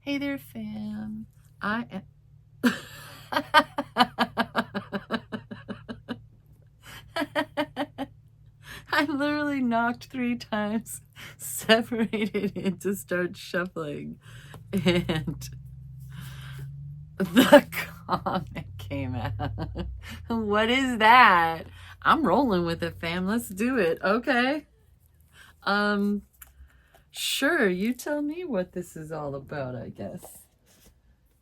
Hey there, fam. I am... I literally knocked 3 times, separated it to start shuffling, and the comic came out. What is that? I'm rolling with it, fam. Let's do it. Okay. Sure, you tell me what this is all about, I guess.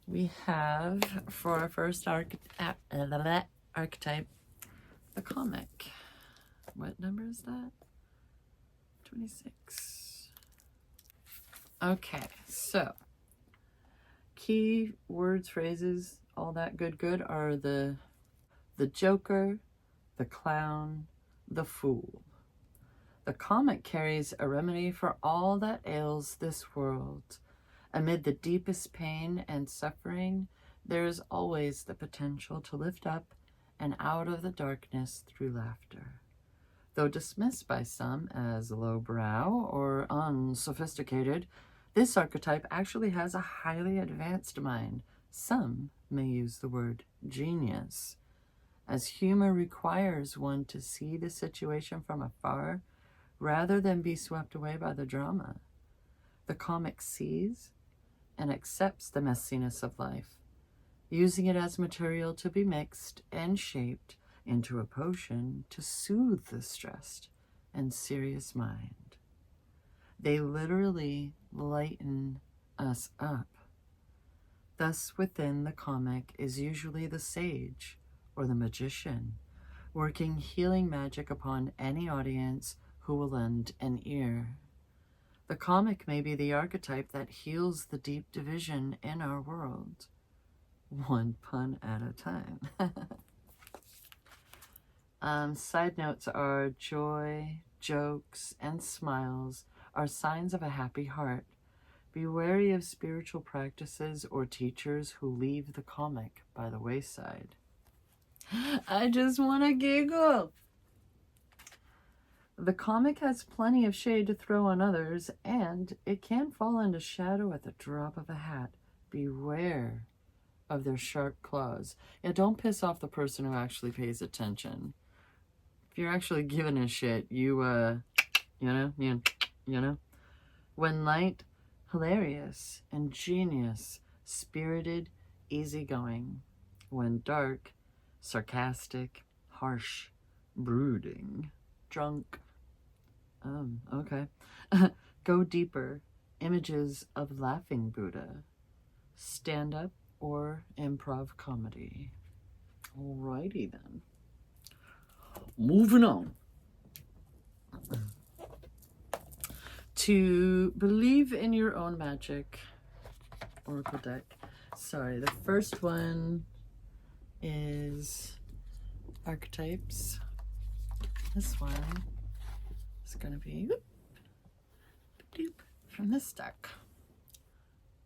We have, for our first archetype, the comic. What number is that? 26. Okay, so key words, phrases, all that good are the Joker, the clown, the fool. The comic carries a remedy for all that ails this world. Amid the deepest pain and suffering, there is always the potential to lift up and out of the darkness through laughter. Though dismissed by some as lowbrow or unsophisticated, this archetype actually has a highly advanced mind. Some may use the word genius, as humor requires one to see the situation from afar rather than be swept away by the drama. The comic sees and accepts the messiness of life, using it as material to be mixed and shaped into a potion to soothe the stressed and serious mind. They literally lighten us up. Thus, within the comic is usually the sage or the magician, working healing magic upon any audience who will lend an ear. The comic may be the archetype that heals the deep division in our world, one pun at a time. Side notes are joy, jokes, and smiles are signs of a happy heart. Be wary of spiritual practices or teachers who leave the comic by the wayside. I just want to giggle. The comic has plenty of shade to throw on others, and it can fall into shadow at the drop of a hat. Beware of their sharp claws. Yeah, don't piss off the person who actually pays attention. If you're actually giving a shit, you know. When light, hilarious and genius, spirited, easygoing. When dark, sarcastic, harsh, brooding, drunk. Okay. Go deeper. Images of laughing Buddha. Stand-up or improv comedy. Alrighty then. Moving on. To believe in your own magic. Oracle deck. Sorry, the first one is archetypes. This one is going to be from this deck.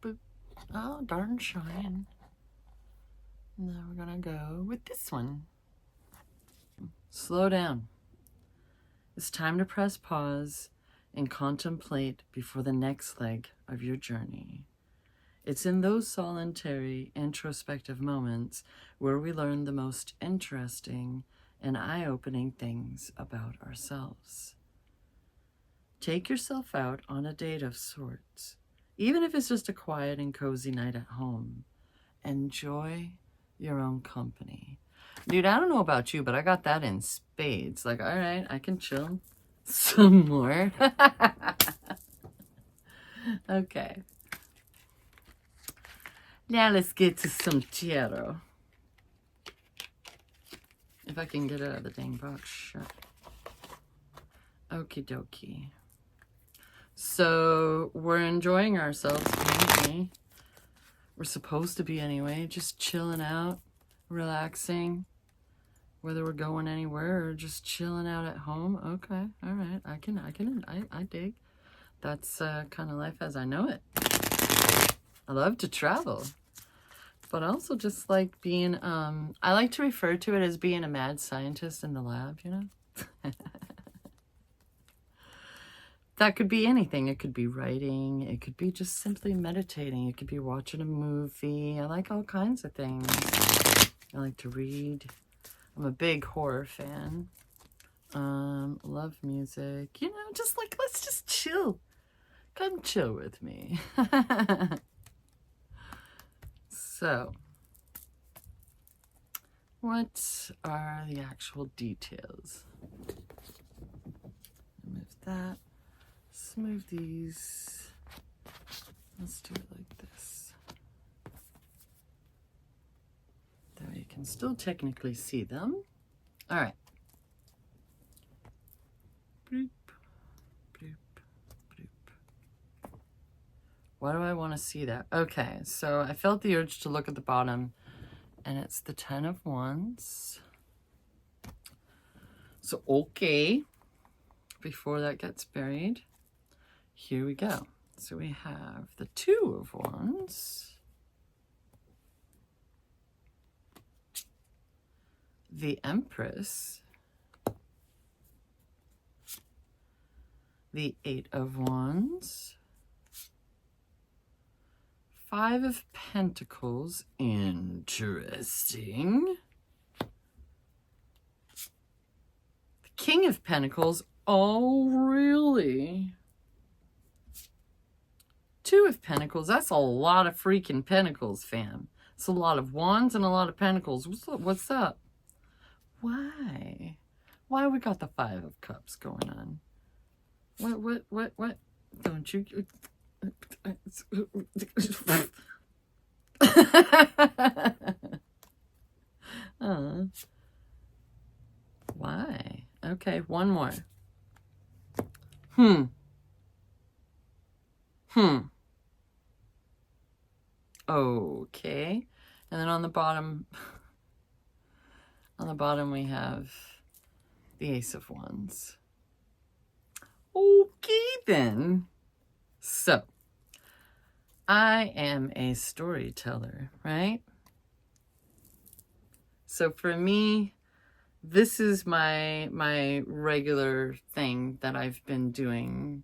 Boop. Oh, darn shine. Now we're going to go with this one. Slow down. It's time to press pause and contemplate before the next leg of your journey. It's in those solitary, introspective moments where we learn the most interesting and eye-opening things about ourselves. Take yourself out on a date of sorts, even if it's just a quiet and cozy night at home. Enjoy your own company. Dude, I don't know about you, but I got that in spades. Like, all right, I can chill some more. Okay. Now let's get to some tarot. If I can get it out of the dang box, shut. Okie dokie. So we're enjoying ourselves, maybe. We're supposed to be anyway, just chilling out, relaxing. Whether we're going anywhere or just chilling out at home. Okay, all right. I dig. That's kind of life as I know it. I love to travel, but also just like being, I like to refer to it as being a mad scientist in the lab, you know? that could be anything. It could be writing. It could be just simply meditating. It could be watching a movie. I like all kinds of things. I like to read. I'm a big horror fan. Love music. You know, just like, let's just chill. Come chill with me. So, what are the actual details? Move that. Let's move these. Let's do it like this. That way you can still technically see them. All right. Bloop, bloop, bloop. Why do I want to see that? Okay, so I felt the urge to look at the bottom, and it's the 10 of Wands. So, okay, before that gets buried, here we go. So we have the 2 of Wands, the Empress, the 8 of Wands, 5 of Pentacles, interesting, the King of Pentacles, oh really? 2 of Pentacles, that's a lot of freaking Pentacles, fam. It's a lot of Wands and a lot of Pentacles. What's up? Why? Why we got the 5 of Cups going on? What? Don't you... Why? Okay, one more. Okay. And then on the bottom we have the Ace of Wands. Okay then. So, I am a storyteller, right? So for me, this is my regular thing that I've been doing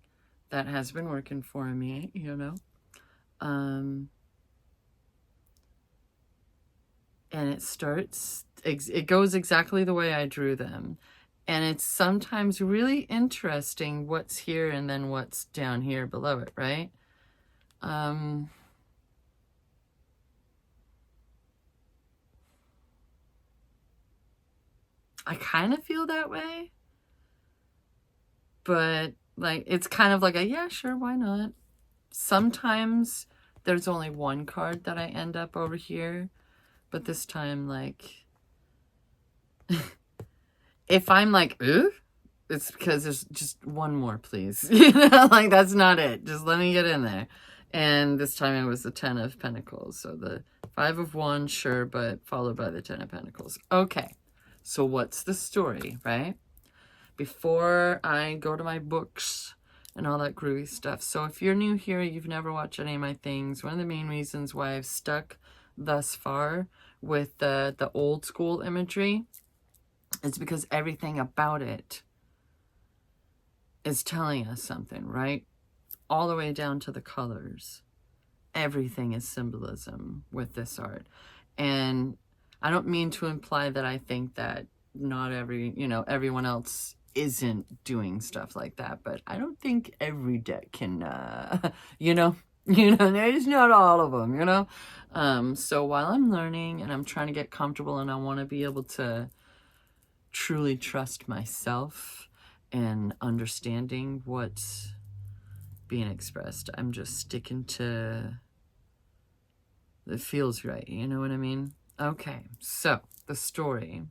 that has been working for me, you know. And it goes exactly the way I drew them. And it's sometimes really interesting what's here and then what's down here below it, right? I kind of feel that way. But, like, it's kind of like a, yeah, sure, why not? Sometimes there's only one card that I end up over here. But this time, like, if I'm like, ooh, it's because there's just one more, please. You know, like, that's not it. Just let me get in there. And this time it was the 10 of Pentacles. So the 5 of Wands, sure, but followed by the 10 of Pentacles. Okay, so what's the story, right? Before I go to my books and all that groovy stuff. So if you're new here, you've never watched any of my things, one of the main reasons why I've stuck thus far with the old school imagery is because everything about it is telling us something, right? All the way down to the colors. Everything is symbolism with this art. And I don't mean to imply that I think that not everyone else isn't doing stuff like that, but I don't think every deck can, there's not all of them, you know? So while I'm learning and I'm trying to get comfortable and I want to be able to truly trust myself and understanding what's being expressed, I'm just sticking to it feels right, you know what I mean? Okay, so the story.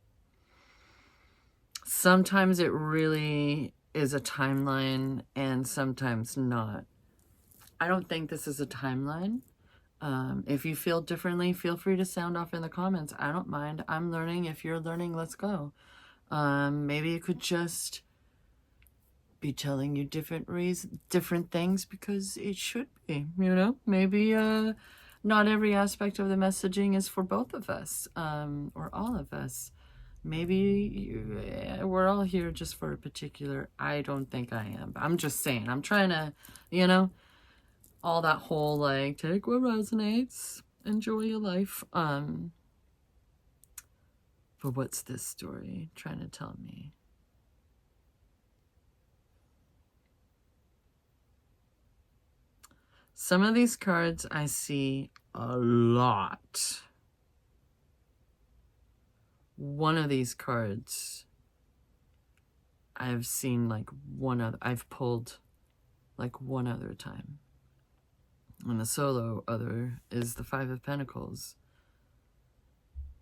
Sometimes it really is a timeline and sometimes not. I don't think this is a timeline. If you feel differently, feel free to sound off in the comments. I don't mind. I'm learning. If you're learning, let's go. Maybe it could just be telling you different things because it should be, you know? Maybe not every aspect of the messaging is for both of us or all of us. Maybe we're all here just for a particular, I don't think I am. I'm just saying, I'm trying to, you know, all that whole like, take what resonates, enjoy your life. But what's this story trying to tell me? Some of these cards I see a lot. One of these cards I've seen like one other, I've pulled like one other time. And the solo other is the Five of Pentacles.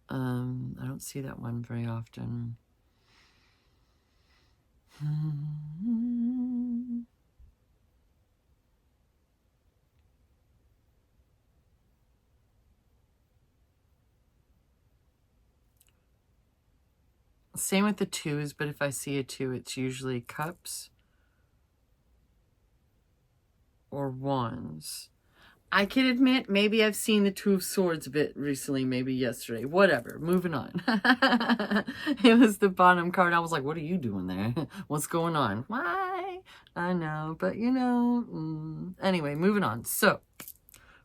I don't see that one very often. Same with the twos, but if I see a two, it's usually cups or wands. I can admit, maybe I've seen the Two of Swords a bit recently, maybe yesterday. Whatever, moving on. It was the bottom card. I was like, what are you doing there? What's going on? Why? I know, but you know. Anyway, moving on. So,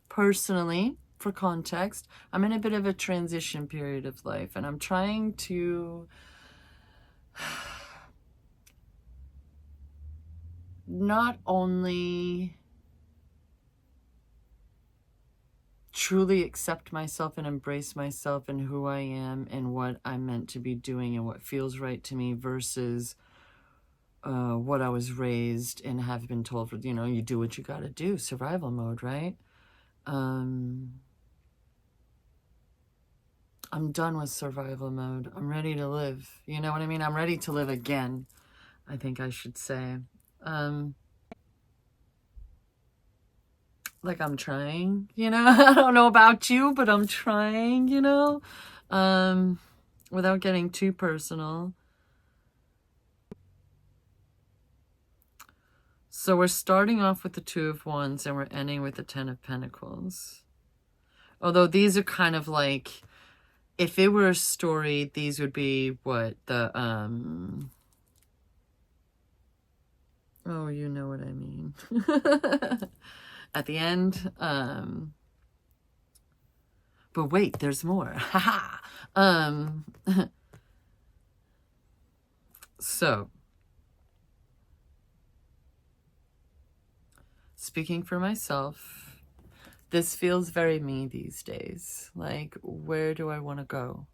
personally, for context, I'm in a bit of a transition period of life, and I'm trying to not only truly accept myself and embrace myself and who I am and what I'm meant to be doing and what feels right to me versus what I was raised and have been told, for, you know, you do what you got to do, survival mode, right? I'm done with survival mode. I'm ready to live. You know what I mean? I'm ready to live again, I think I should say. Like I'm trying, you know. I don't know about you, but I'm trying, you know, without getting too personal. So we're starting off with the Two of Wands and we're ending with the Ten of Pentacles. Although these are kind of like, if it were a story, these would be what the, oh, you know what I mean. At the end, but wait, there's more. Haha. So, speaking for myself, this feels very me these days. Like, where do I want to go?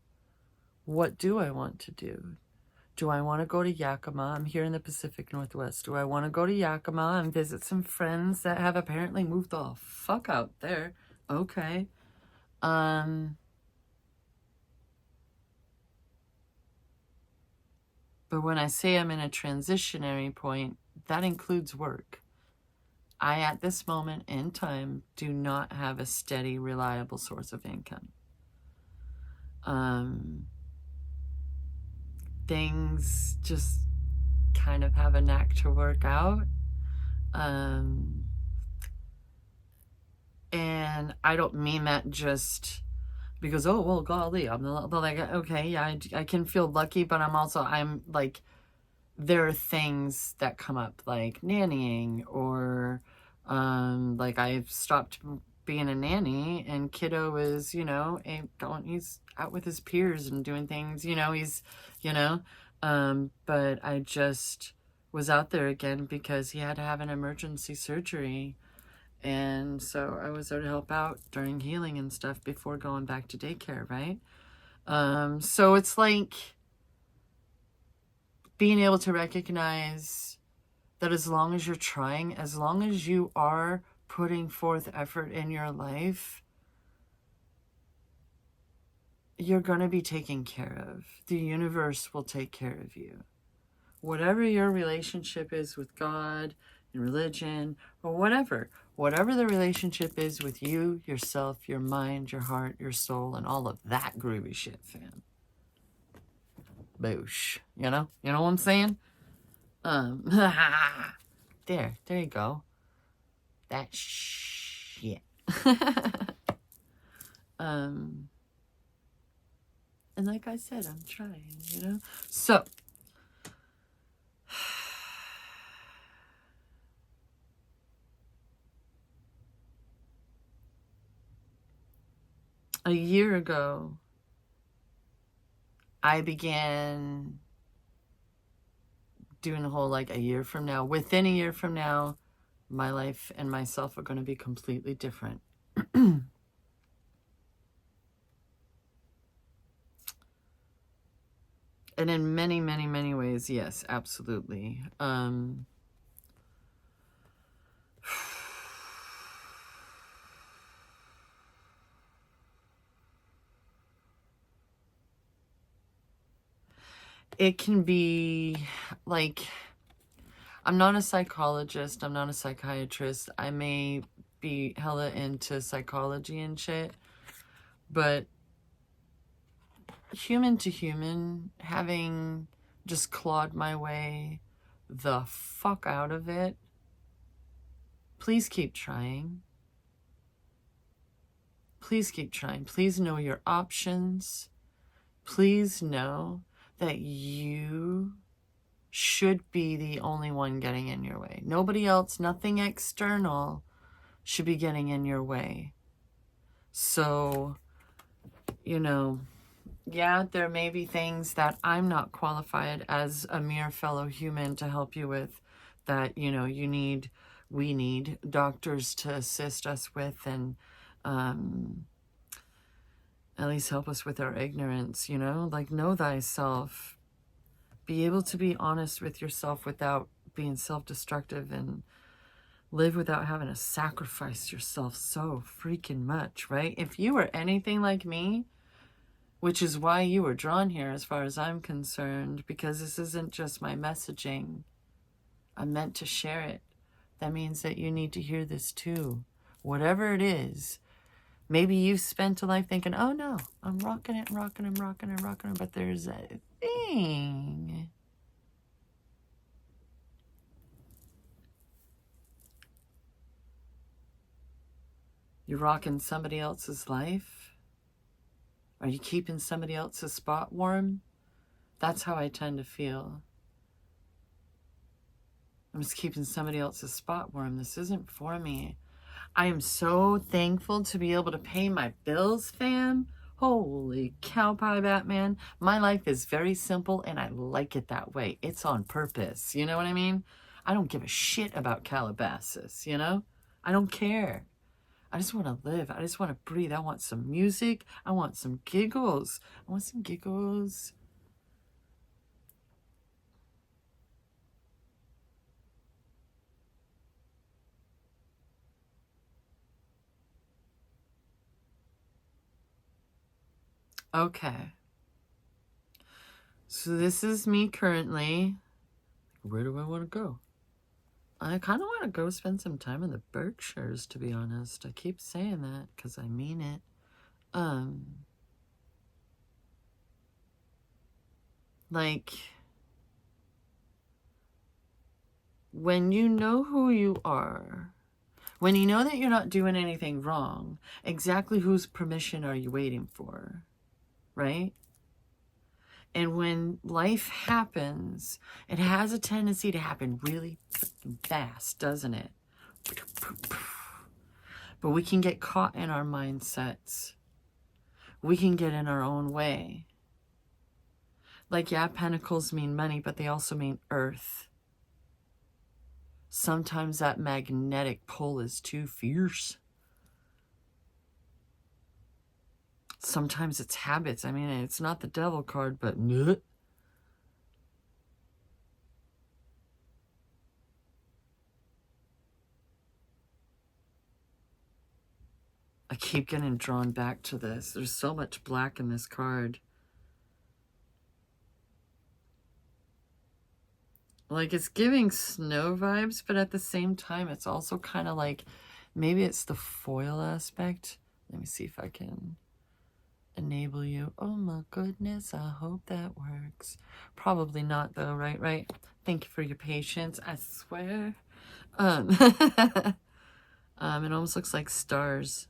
What do I want to do? Do I want to go to Yakima? I'm here in the Pacific Northwest. Do I want to go to Yakima and visit some friends that have apparently moved the fuck out there? Okay. But when I say I'm in a transitionary point, that includes work. I, at this moment in time, do not have a steady, reliable source of income. Things just kind of have a knack to work out. And I don't mean that just because, oh, well, golly, I'm like, okay, yeah, I can feel lucky, but I'm like, there are things that come up like nannying or, like I've stopped being a nanny and kiddo is, you know, he's out with his peers and doing things, you know, he's, you know, but I just was out there again because he had to have an emergency surgery. And so I was there to help out during healing and stuff before going back to daycare, right? So it's like being able to recognize that as long as you're trying, as long as you are putting forth effort in your life, you're going to be taken care of. The universe will take care of you. Whatever your relationship is with God and religion or whatever the relationship is with you, yourself, your mind, your heart, your soul, and all of that groovy shit, fam. Boosh. You know what I'm saying? There you go. That shit. And like I said, I'm trying, you know? So, a year ago, I began doing a whole, like, a year from now. Within a year from now, my life and myself are going to be completely different. And in many, many, many ways, yes, absolutely. It can be like, I'm not a psychologist, I'm not a psychiatrist. I may be hella into psychology and shit, but human to human, having just clawed my way the fuck out of it, please keep trying. Please keep trying. Please know your options. Please know that you should be the only one getting in your way. Nobody else, nothing external should be getting in your way. So, you know, yeah, there may be things that I'm not qualified as a mere fellow human to help you with, that, you know, we need doctors to assist us with, and at least help us with our ignorance, you know? Like, know thyself. Be able to be honest with yourself without being self-destructive, and live without having to sacrifice yourself so freaking much, right? If you were anything like me, which is why you were drawn here as far as I'm concerned, because this isn't just my messaging. I'm meant to share it. That means that you need to hear this too. Whatever it is, maybe you've spent a life thinking, oh no, I'm rocking it, rocking it, rocking it, rocking it, but there's a thing. You're rocking somebody else's life? Are you keeping somebody else's spot warm? That's how I tend to feel. I'm just keeping somebody else's spot warm. This isn't for me. I am so thankful to be able to pay my bills, fam. Holy cow pie, Batman. My life is very simple, and I like it that way. It's on purpose. You know what I mean? I don't give a shit about Calabasas, you know? I don't care. I just want to live. I just want to breathe. I want some music. I want some giggles. I want some giggles. Okay. So this is me currently. Where do I want to go? I kind of want to go spend some time in the Berkshires, to be honest. I keep saying that because I mean it. Like, when you know who you are, when you know that you're not doing anything wrong, exactly whose permission are you waiting for, right? And when life happens, it has a tendency to happen really fast, doesn't it? But we can get caught in our mindsets. We can get in our own way. Like, yeah, pentacles mean money, but they also mean earth. Sometimes that magnetic pull is too fierce. Sometimes it's habits. I mean, it's not the devil card, but I keep getting drawn back to this. There's so much black in this card. Like, it's giving snow vibes, but at the same time, it's also kind of like, maybe it's the foil aspect. Let me see if I can enable you. Oh my goodness, I hope that works. Probably not though, right? Thank you for your patience, I swear. It almost looks like stars.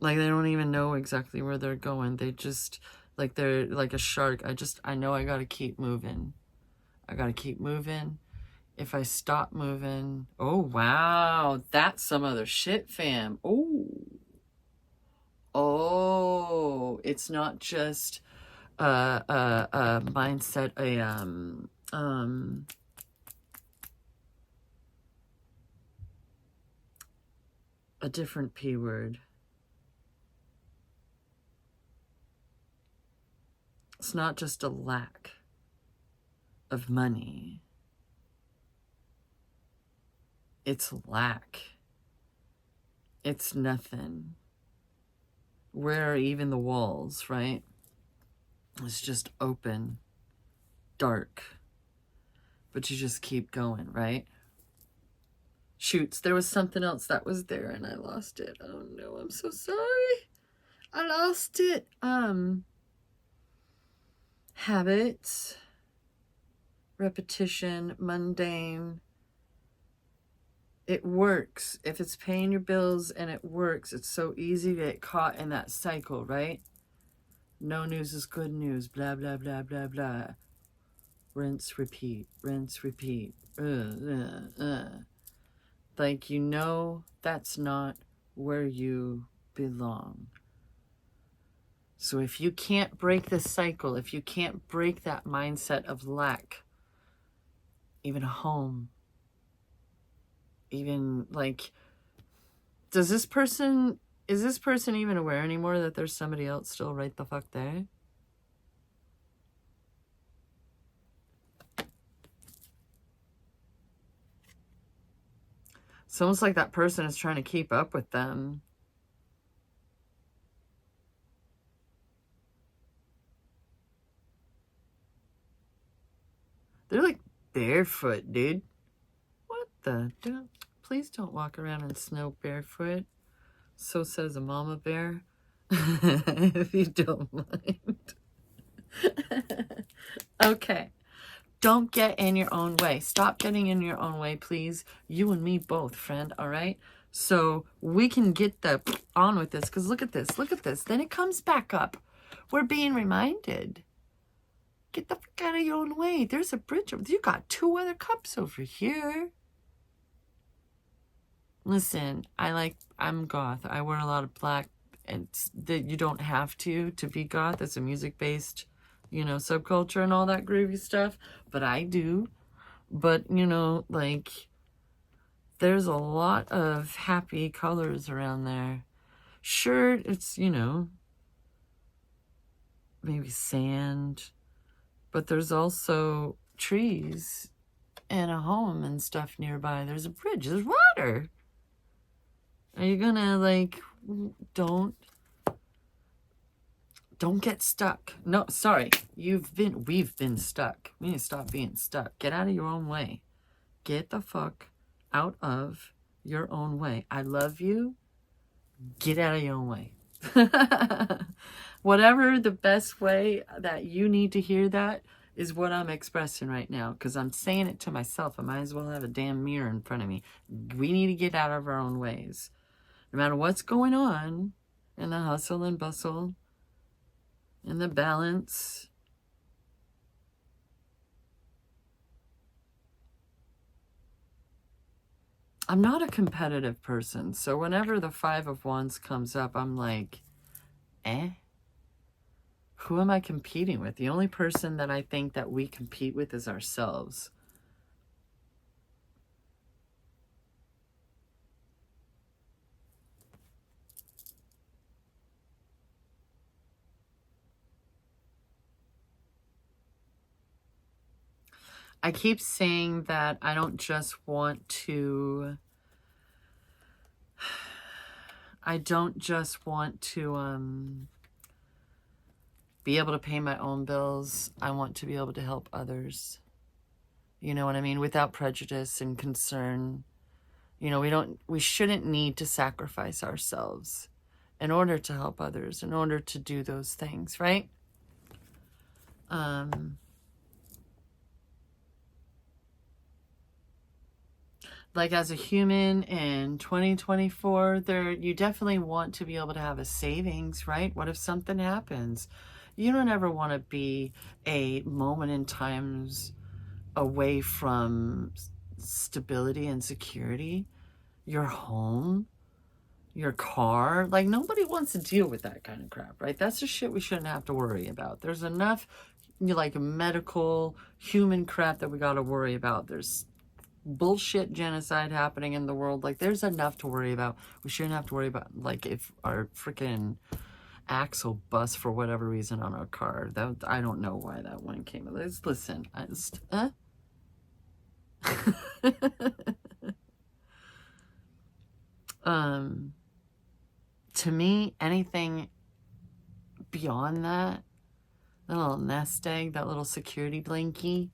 Like, they don't even know exactly where they're going. They just, like, they're like a shark. I know I gotta keep moving. I gotta keep moving. If I stop moving, oh, wow, that's some other shit, fam. Oh, it's not just a mindset, a different P word. It's not just a lack of money. It's lack. It's nothing. Where are even the walls, right? It's just open, dark. But you just keep going, right? Shoots, there was something else that was there and I lost it. Oh no, I'm so sorry. I lost it. Habits, repetition, mundane. It works. If it's paying your bills and it works, it's so easy to get caught in that cycle, right? No news is good news, blah, blah, blah, blah, blah. Rinse, repeat, rinse, repeat. Like, you know, that's not where you belong. So if you can't break the cycle, if you can't break that mindset of lack, even a home, even like, is this person even aware anymore that there's somebody else still right the fuck there? It's almost like that person is trying to keep up with them. They're like barefoot, dude. What the? Please don't walk around in snow barefoot. So says a mama bear. If you don't mind. Okay. Don't get in your own way. Stop getting in your own way, please. You and me both, friend, all right? So we can get on with this, because look at this. Look at this. Then it comes back up. We're being reminded. Get the fuck out of your own way. There's a bridge. You got 2 other cups over here. Listen, I'm goth. I wear a lot of black, and that you don't have to be goth. It's a music-based, you know, subculture and all that groovy stuff. But I do. But, you know, like, there's a lot of happy colors around there. Sure, it's, you know, maybe sand, but there's also trees and a home and stuff nearby. There's a bridge. There's water. Are you gonna, like, don't get stuck. No, sorry. We've been stuck. We need to stop being stuck. Get out of your own way. Get the fuck out of your own way. I love you. Get out of your own way. Whatever the best way that you need to hear that is what I'm expressing right now, because I'm saying it to myself. I might as well have a damn mirror in front of me. We need to get out of our own ways. No matter what's going on in the hustle and bustle, in the balance. I'm not a competitive person, so whenever the 5 of Wands comes up, I'm like, who am I competing with? The only person that I think that we compete with is ourselves. I keep saying that I don't just want to be able to pay my own bills. I want to be able to help others. You know what I mean? Without prejudice and concern. You know, we shouldn't need to sacrifice ourselves in order to help others, in order to do those things, right? like as a human in 2024, you definitely want to be able to have a savings, right? What if something happens? You don't ever want to be a moment in times away from stability and security. Your home, your car, like nobody wants to deal with that kind of crap, right? That's the shit we shouldn't have to worry about. There's enough like medical human crap that we got to worry about. There's bullshit genocide happening in the world. Like there's enough to worry about. We shouldn't have to worry about like if our freaking axle busts for whatever reason on our car. That I don't know why that one came. Listen, to me, anything beyond that little nest egg, that little security blankie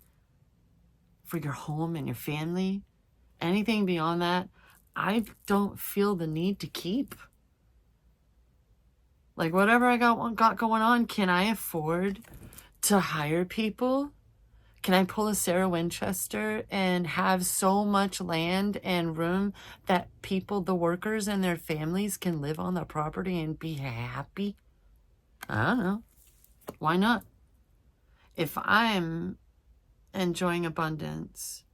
for your home and your family, anything beyond that, I don't feel the need to keep. Like whatever I got going on, can I afford to hire people? Can I pull a Sarah Winchester and have so much land and room that people, the workers and their families, can live on the property and be happy? I don't know. Why not? If I'm enjoying abundance,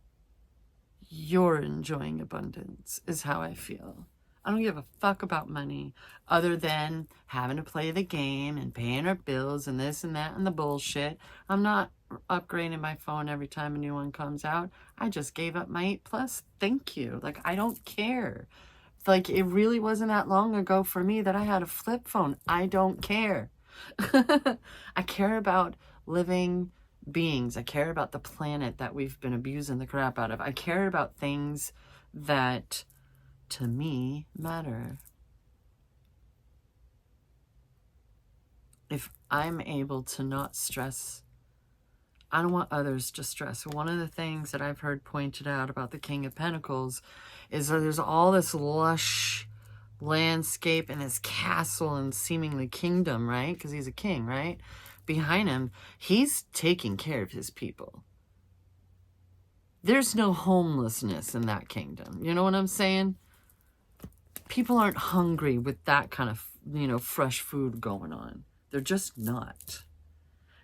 you're enjoying abundance, is how I feel. I don't give a fuck about money other than having to play the game and paying our bills and this and that and the bullshit. I'm not upgrading my phone every time a new one comes out. I just gave up my 8 Plus. Thank you. Like, I don't care. Like, it really wasn't that long ago for me that I had a flip phone. I don't care. I care about living beings. I care about the planet that we've been abusing the crap out of. I care about things that, to me, matter. If I'm able to not stress, I don't want others to stress. One of the things that I've heard pointed out about the King of Pentacles is that there's all this lush landscape and his castle and seemingly kingdom, right? Because he's a king, right? Behind him, he's taking care of his people. There's no homelessness in that kingdom. You know what I'm saying? People aren't hungry with that kind of, fresh food going on. They're just not.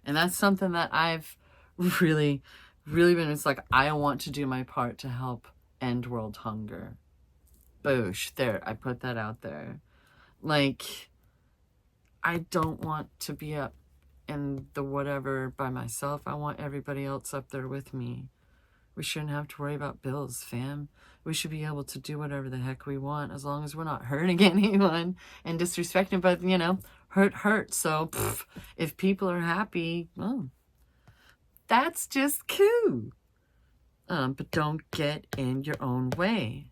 And that's something that I've really, really been, it's like, I want to do my part to help end world hunger. Boosh. There, I put that out there. Like, I don't want to be up in the whatever by myself. I want everybody else up there with me. We shouldn't have to worry about bills, fam. We should be able to do whatever the heck we want as long as we're not hurting anyone and disrespecting, but, hurt. So, if people are happy, well, that's just cool. But don't get in your own way.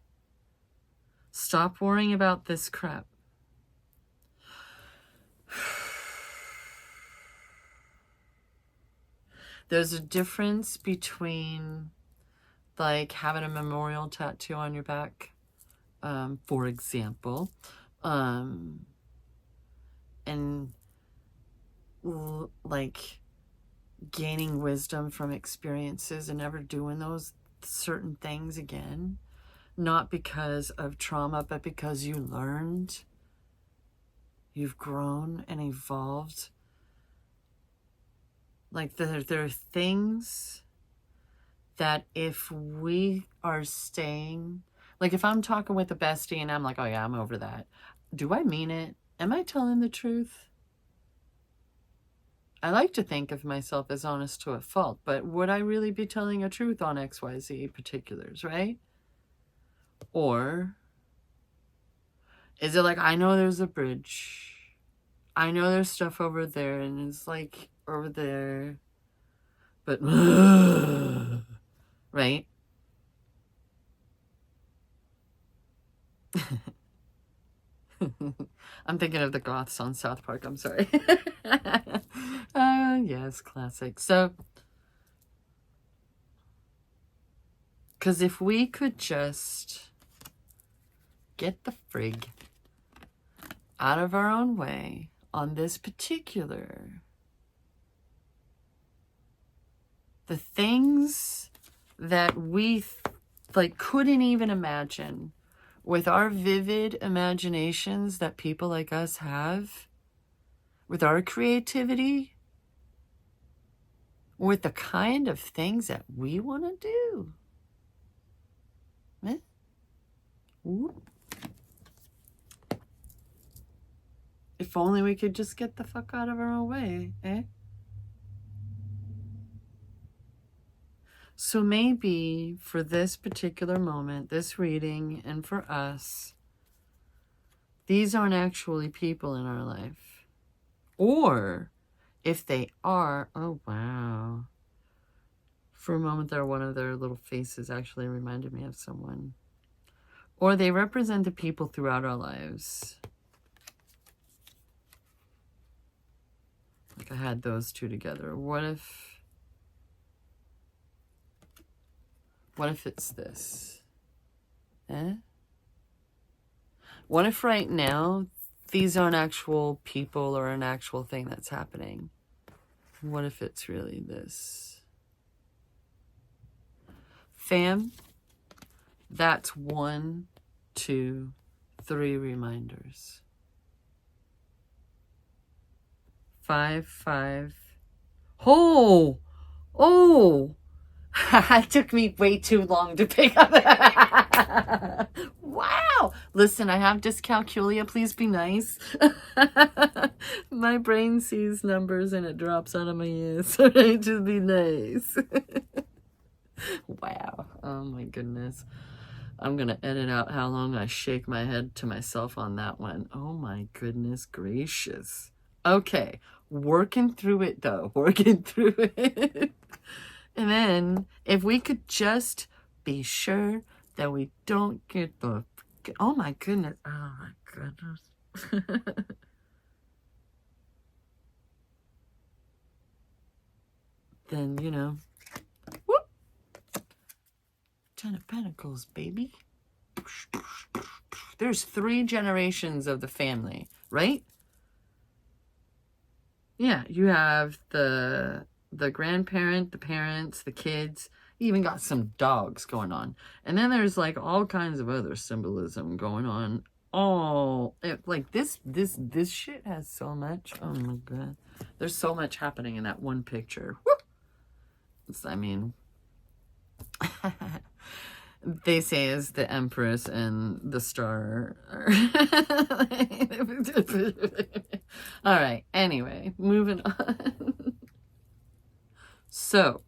Stop worrying about this crap. There's a difference between, like, having a memorial tattoo on your back, for example, and, like, gaining wisdom from experiences and never doing those certain things again. Not because of trauma, but because you learned, you've grown and evolved. Like, there are things that if we are staying, like if I'm talking with a bestie and I'm like, oh yeah, I'm over that. Do I mean it? Am I telling the truth? I like to think of myself as honest to a fault, but would I really be telling a truth on XYZ particulars, right? Or is it like, I know there's a bridge. I know there's stuff over there and it's like over there, but right? I'm thinking of the goths on South Park. I'm sorry. Yes, classic. So, because if we could just get the frig out of our own way on this particular, the things that we like couldn't even imagine with our vivid imaginations that people like us have, with our creativity, with the kind of things that we want to do. Eh? Ooh. If only we could just get the fuck out of our own way, eh? So maybe for this particular moment, this reading, and for us, these aren't actually people in our life. Or if they are, oh wow. For a moment there, one of their little faces actually reminded me of someone. Or they represent the people throughout our lives. Like I had those two together. What if it's this? Eh? What if right now these aren't actual people or an actual thing that's happening? What if it's really this? Fam, that's 1, 2, 3 reminders. 5, 5. Oh! It took me way too long to pick up. Wow! Listen, I have dyscalculia. Please be nice. My brain sees numbers and it drops out of my ears. So just be nice. Wow. Oh my goodness. I'm going to edit out how long I shake my head to myself on that one. Oh my goodness gracious. Okay. Working through it though. Working through it. And then if we could just be sure that we don't get the... Oh my goodness. Oh my goodness. Then, you know. Whoop. 10 of Pentacles, baby. There's 3 generations of the family, right? Yeah, you have the grandparent, the parents, the kids. You even got some dogs going on. And then there's like all kinds of other symbolism going on. Like this shit has so much. Oh my god. There's so much happening in that one picture. Woo! I mean, they say is the Empress and the Star. All right. Anyway, moving on. So,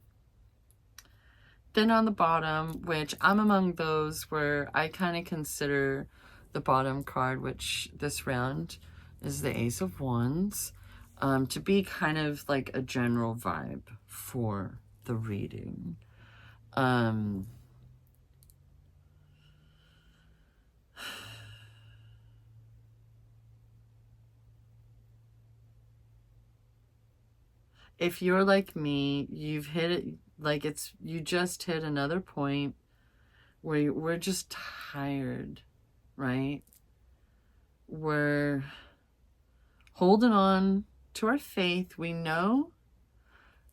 then on the bottom, which I'm among those where I kind of consider the bottom card, which this round is the Ace of Wands, to be kind of like a general vibe for the reading. If you're like me, you've hit it, like you just hit another point where we're just tired, right? We're holding on to our faith. We know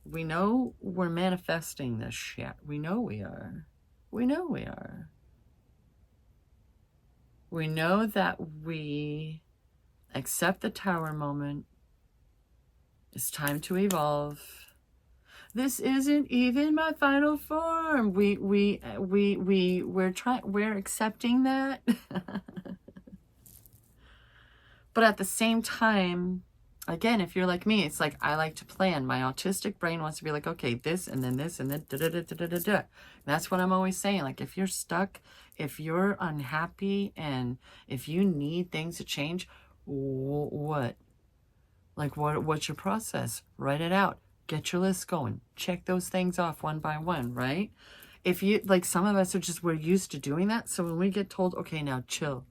we're manifesting this shit. We know we are. We know we are. We know that we accept the Tower moment. It's time to evolve. This isn't even my final form. We're accepting that. But at the same time, again, if you're like me, it's like I like to plan. My autistic brain wants to be like, okay, this and then this and then da-da-da-da-da-da. And that's what I'm always saying. Like if you're stuck, if you're unhappy, and if you need things to change, what? Like, what's your process? Write it out. Get your list going. Check those things off one by one, right? If you, like, some of us we're used to doing that. So when we get told, okay, now chill.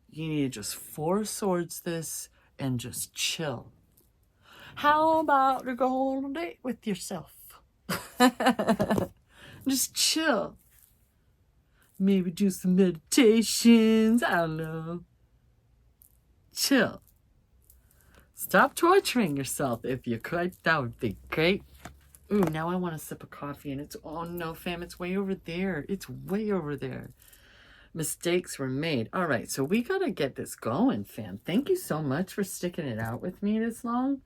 You need to just 4 swords this and just chill. How about to go on a date with yourself? Just chill. Maybe do some meditations. I don't know. Chill. Stop torturing yourself if you could. That would be great. Ooh, now I want a sip of coffee, and it's, oh no, fam, it's way over there. It's way over there. Mistakes were made. All right, so we got to get this going, fam. Thank you so much for sticking it out with me this long.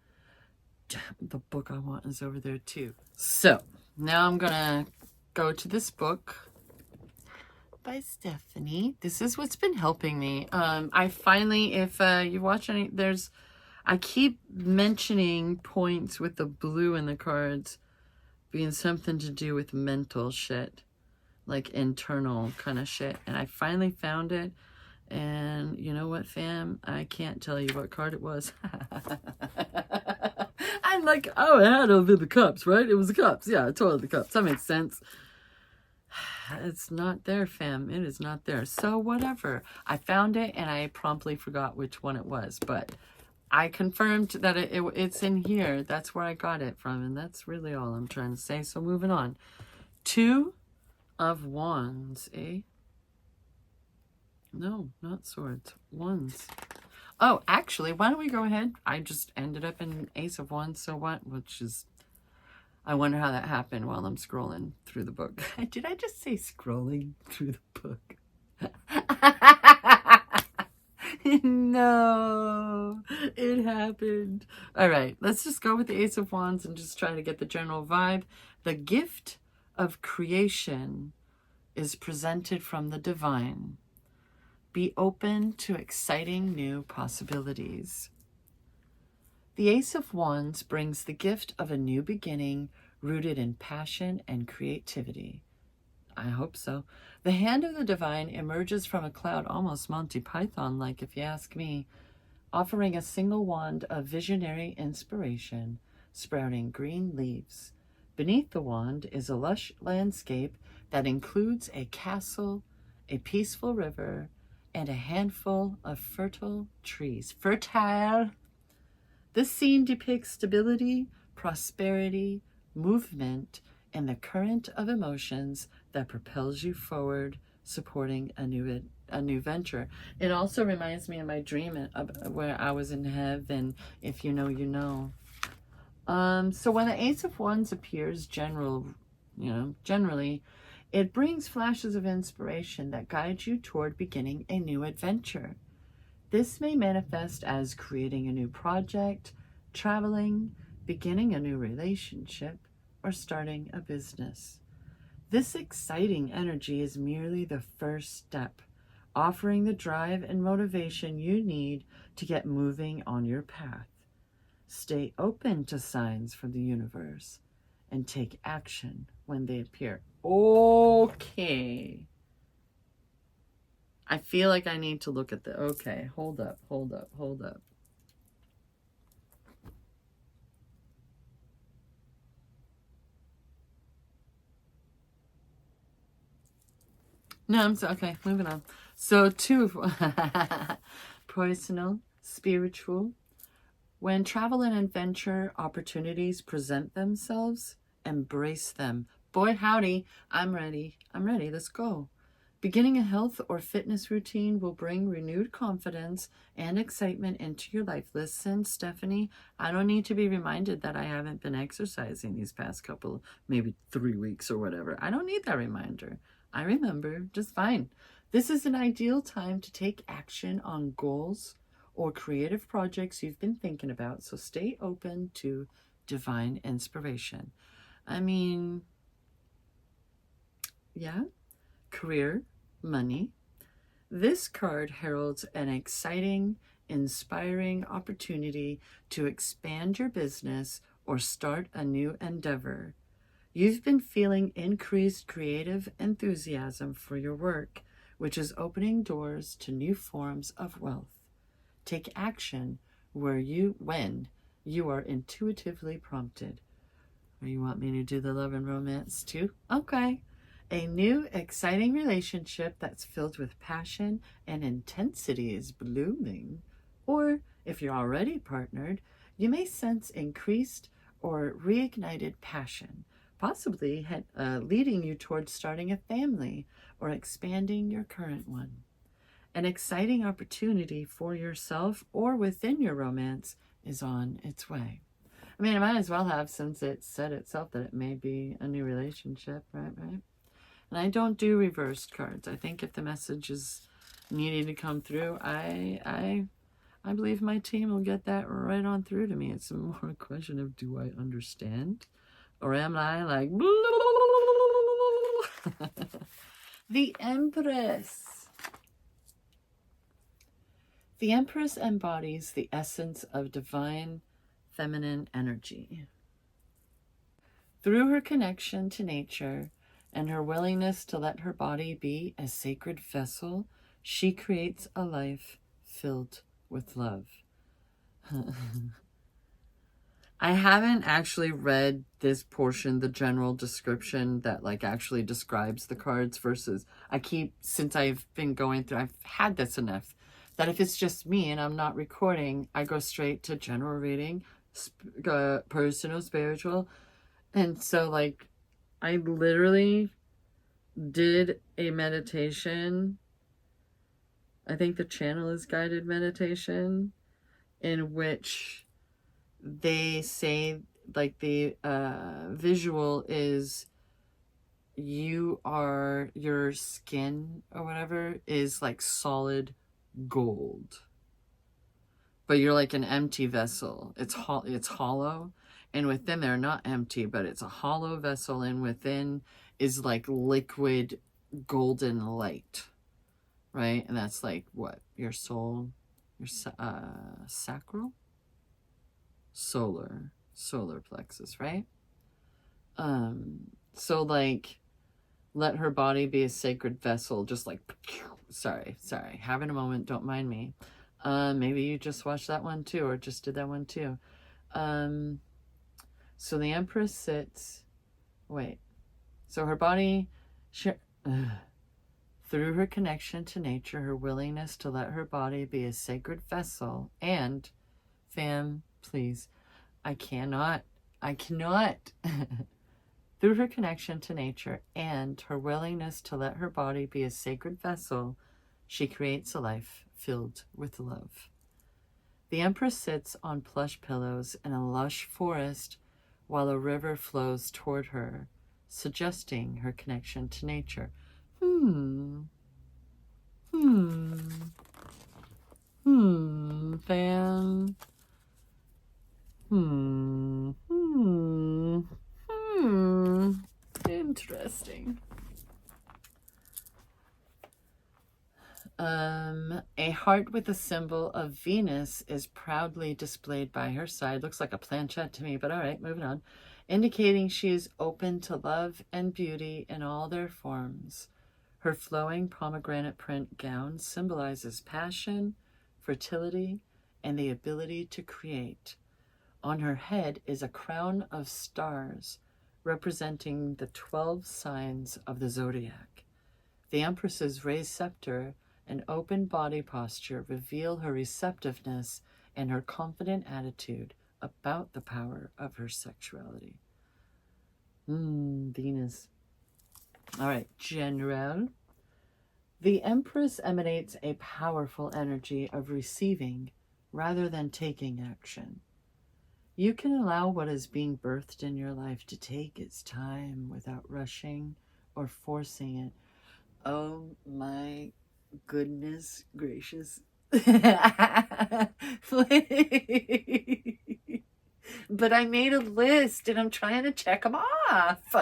The book I want is over there too. So now I'm going to go to this book by Stephanie. This is what's been helping me. I finally, if you watch any, I keep mentioning points with the blue in the cards being something to do with mental shit, like internal kind of shit. And I finally found it. And you know what, fam? I can't tell you what card it was. I'm like, oh, it had over the cups, right? It was the cups. Yeah, totally the cups. That makes sense. It's not there, fam. It is not there. So whatever. I found it and I promptly forgot which one it was. But I confirmed that it's in here. That's where I got it from. And that's really all I'm trying to say. So moving on. 2 of Wands, eh? No, not swords. Wands. Oh, actually, why don't we go ahead? I just ended up in Ace of Wands, so what? Which is, I wonder how that happened while I'm scrolling through the book. Did I just say scrolling through the book? No, it happened. All right, let's just go with the Ace of Wands and just try to get the general vibe. The gift of creation is presented from the divine. Be open to exciting new possibilities. The Ace of Wands brings the gift of a new beginning rooted in passion and creativity. I hope so. The hand of the divine emerges from a cloud, almost Monty Python-like if you ask me, offering a single wand of visionary inspiration, sprouting green leaves. Beneath the wand is a lush landscape that includes a castle, a peaceful river, and a handful of fertile trees. Fertile! This scene depicts stability, prosperity, movement, and the current of emotions that propels you forward, supporting a new venture. It also reminds me of my dream where I was in heaven. If you know, you know. So when the Ace of Wands appears, generally, it brings flashes of inspiration that guide you toward beginning a new adventure. This may manifest as creating a new project, traveling, beginning a new relationship, or starting a business. This exciting energy is merely the first step, offering the drive and motivation you need to get moving on your path. Stay open to signs from the universe and take action when they appear. Okay. I feel like I need to look at the... Okay, hold up. No, okay, moving on. So 2 of... personal, spiritual. When travel and adventure opportunities present themselves, embrace them. Boy, howdy, I'm ready. Let's go. Beginning a health or fitness routine will bring renewed confidence and excitement into your life. Listen, Stephanie, I don't need to be reminded that I haven't been exercising these past couple, maybe 3 weeks or whatever. I don't need that reminder. I remember just fine. This is an ideal time to take action on goals or creative projects you've been thinking about, so stay open to divine inspiration. I mean, yeah, career, money. This card heralds an exciting, inspiring opportunity to expand your business or start a new endeavor. You've been feeling increased creative enthusiasm for your work, which is opening doors to new forms of wealth. Take action when you are intuitively prompted. Or you want me to do the love and romance too? Okay. A new, exciting relationship that's filled with passion and intensity is blooming. Or if you're already partnered, you may sense increased or reignited passion, possibly leading you towards starting a family or expanding your current one. An exciting opportunity for yourself or within your romance is on its way. I mean, it might as well have, since it said itself that it may be a new relationship, right? And I don't do reversed cards. I think if the message is needing to come through, I believe my team will get that right on through to me. It's more a question of, do I understand? Or am I like... The Empress. The Empress embodies the essence of divine feminine energy. Through her connection to nature and her willingness to let her body be a sacred vessel, she creates a life filled with love. I haven't actually read this portion, the general description that like actually describes the cards, versus since I've been going through, I've had this enough that if it's just me and I'm not recording, I go straight to general reading, personal, spiritual. And so like I literally did a meditation. I think the channel is guided meditation, in which they say like the visual is your skin or whatever is like solid gold, but you're like an empty vessel. It's hollow, and within they're not empty, but it's a hollow vessel, and within is like liquid golden light, right? And that's like what your soul, your sacral, solar plexus, right? So like, let her body be a sacred vessel, just like, sorry, having a moment, don't mind me. Maybe you just watched that one too, or just did that one too. So the Empress sits, so her body, through her connection to nature, her willingness to let her body be a sacred vessel, and, fam, please, I cannot. Through her connection to nature and her willingness to let her body be a sacred vessel, she creates a life filled with love. The Empress sits on plush pillows in a lush forest while a river flows toward her, suggesting her connection to nature. Fan. Interesting. A heart with a symbol of Venus is proudly displayed by her side. Looks like a planchette to me, but all right, moving on. Indicating she is open to love and beauty in all their forms. Her flowing pomegranate print gown symbolizes passion, fertility, and the ability to create. On her head is a crown of stars, representing the 12 signs of the zodiac. The Empress's raised scepter and open body posture reveal her receptiveness and her confident attitude about the power of her sexuality. Venus. All right, General. The Empress emanates a powerful energy of receiving rather than taking action. You can allow what is being birthed in your life to take its time without rushing or forcing it. Oh my goodness gracious. But I made a list and I'm trying to check them off.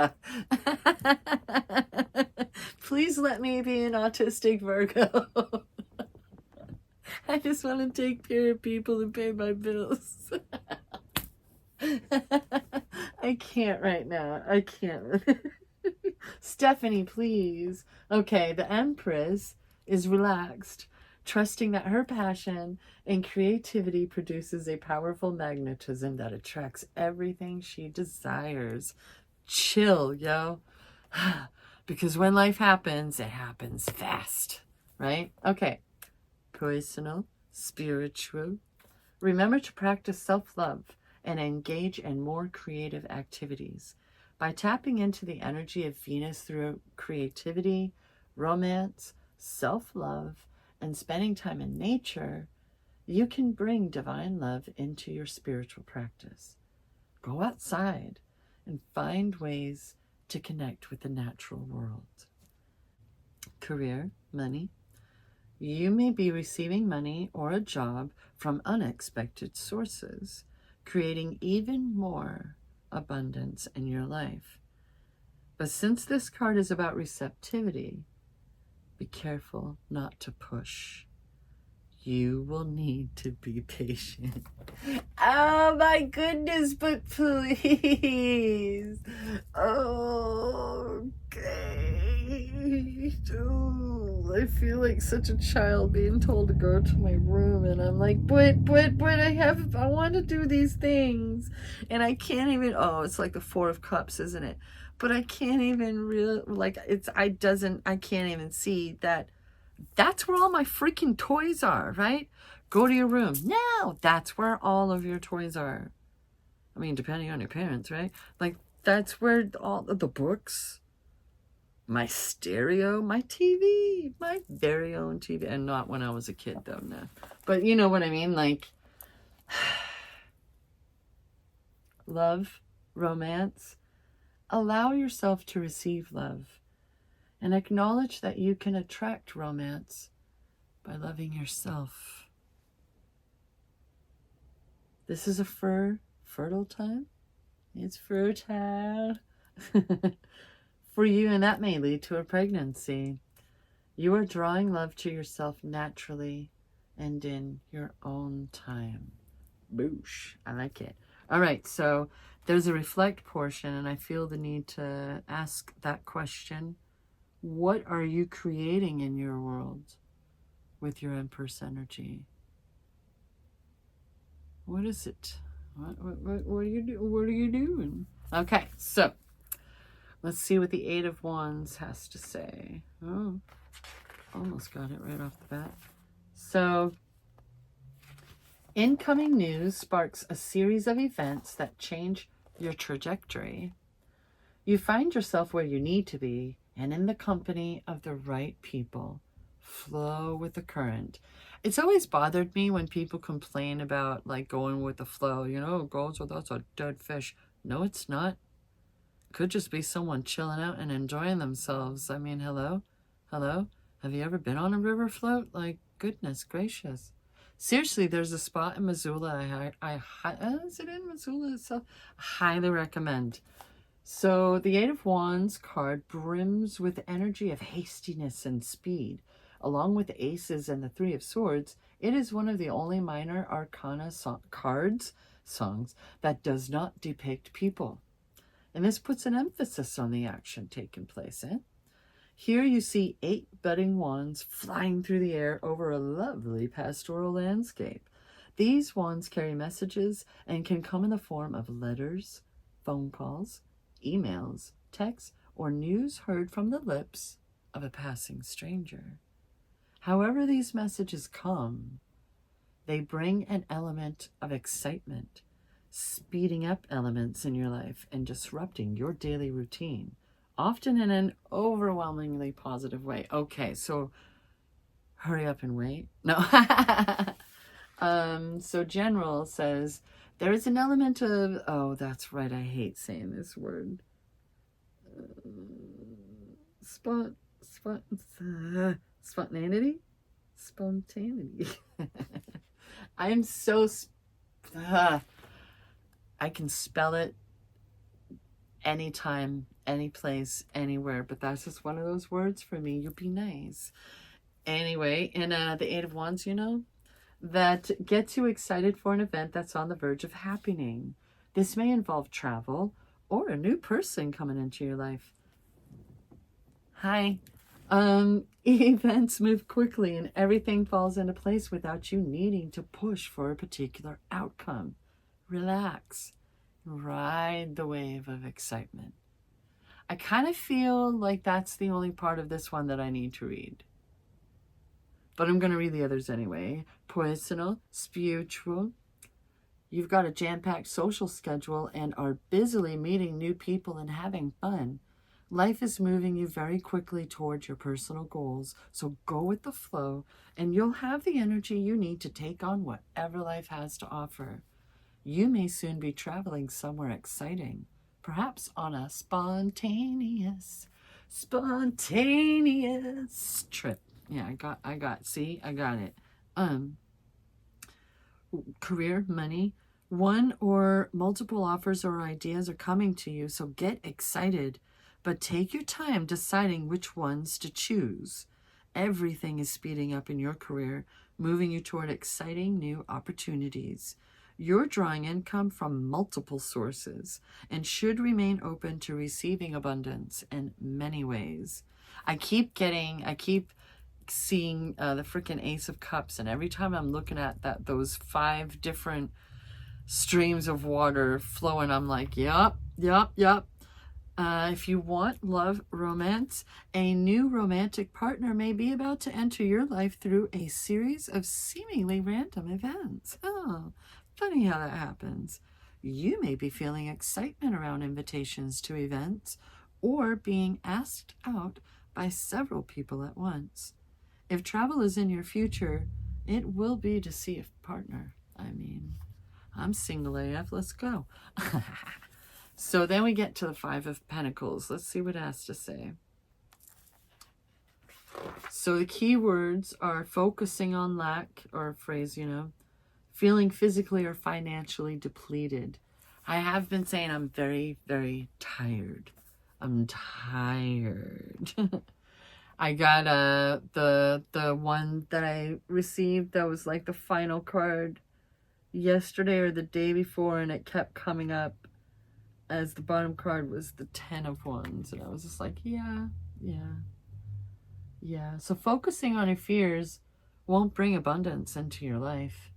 Please let me be an autistic Virgo. I just want to take care of people and pay my bills. I can't right now. I can't. Stephanie, please. Okay, the Empress is relaxed, trusting that her passion and creativity produces a powerful magnetism that attracts everything she desires. Chill, yo. Because when life happens, it happens fast, right? Okay. Personal, spiritual. Remember to practice self-love and engage in more creative activities. By tapping into the energy of Venus through creativity, romance, self-love, and spending time in nature, you can bring divine love into your spiritual practice. Go outside and find ways to connect with the natural world. Career, money. You may be receiving money or a job from unexpected sources, creating even more abundance in your life. But since this card is about receptivity, be careful not to push. You will need to be patient. Oh my goodness, but please. Okay. Oh, I feel like such a child being told to go to my room, and I'm like, but I want to do these things, and I can't even. Oh, it's like the Four of Cups, isn't it? But I can't even I can't even see that. That's where all my freaking toys are, right? Go to your room. No, that's where all of your toys are. I mean, depending on your parents, right? Like, that's where all of the books, my stereo, my TV, my very own TV. And not when I was a kid, though, no. But you know what I mean? Like, love, romance. Allow yourself to receive love. And acknowledge that you can attract romance by loving yourself. This is a fertile time. It's fertile for you, and that may lead to a pregnancy. You are drawing love to yourself naturally and in your own time. Boosh. I like it. All right, so there's a reflect portion, and I feel the need to ask that question. What are you creating in your world with your Empress energy? What is it? What are you doing? What are you doing? Okay, so let's see what the Eight of Wands has to say. Oh, almost got it right off the bat. So, incoming news sparks a series of events that change your trajectory. You find yourself where you need to be, and in the company of the right people. Flow with the current. It's always bothered me when people complain about like going with the flow. You know, goes with us a dead fish. No, it's not. Could just be someone chilling out and enjoying themselves. I mean, hello? Have you ever been on a river float? Like, goodness gracious. Seriously, there's a spot in Missoula. Is it in Missoula itself? I highly recommend. So the Eight of Wands card brims with energy of hastiness and speed. Along with the Aces and the Three of Swords, it is one of the only minor arcana songs that does not depict people. And this puts an emphasis on the action taking place. Here you see 8 budding wands flying through the air over a lovely pastoral landscape. These wands carry messages and can come in the form of letters, phone calls, emails, texts, or news heard from the lips of a passing stranger. However these messages come, they bring an element of excitement, speeding up elements in your life and disrupting your daily routine, often in an overwhelmingly positive way. Okay, so hurry up and wait. No. So General says, there is an element of, oh, that's right, I hate saying this word. Spontaneity? I'm so, I can spell it anytime, any place, anywhere, but that's just one of those words for me. You be nice. Anyway, in the Eight of Wands, you know, that gets you excited for an event that's on the verge of happening. This may involve travel or a new person coming into your life. Hi. Events move quickly and everything falls into place without you needing to push for a particular outcome. Relax. Ride the wave of excitement. I kind of feel like that's the only part of this one that I need to read. But I'm going to read the others anyway. Personal, spiritual. You've got a jam-packed social schedule and are busily meeting new people and having fun. Life is moving you very quickly towards your personal goals, so go with the flow and you'll have the energy you need to take on whatever life has to offer. You may soon be traveling somewhere exciting, perhaps on a spontaneous trip. Yeah, I got, see, I got it. Career, money, one or multiple offers or ideas are coming to you, so get excited, but take your time deciding which ones to choose. Everything is speeding up in your career, moving you toward exciting new opportunities. You're drawing income from multiple sources and should remain open to receiving abundance in many ways. I keep seeing the freaking Ace of Cups, and every time I'm looking at those 5 different streams of water flowing, I'm like, yup. If you want love, romance, a new romantic partner may be about to enter your life through a series of seemingly random events. Oh, funny how that happens. You may be feeling excitement around invitations to events or being asked out by several people at once. If travel is in your future, it will be to see a partner. I mean, I'm single AF, let's go. So then we get to the 5 of Pentacles. Let's see what it has to say. So the key words are focusing on lack, or phrase, feeling physically or financially depleted. I have been saying I'm very, very tired. I'm tired. I got the one that I received that was like the final card yesterday or the day before, and it kept coming up as the bottom card was the 10 of Wands, and I was just like, yeah. So focusing on your fears won't bring abundance into your life.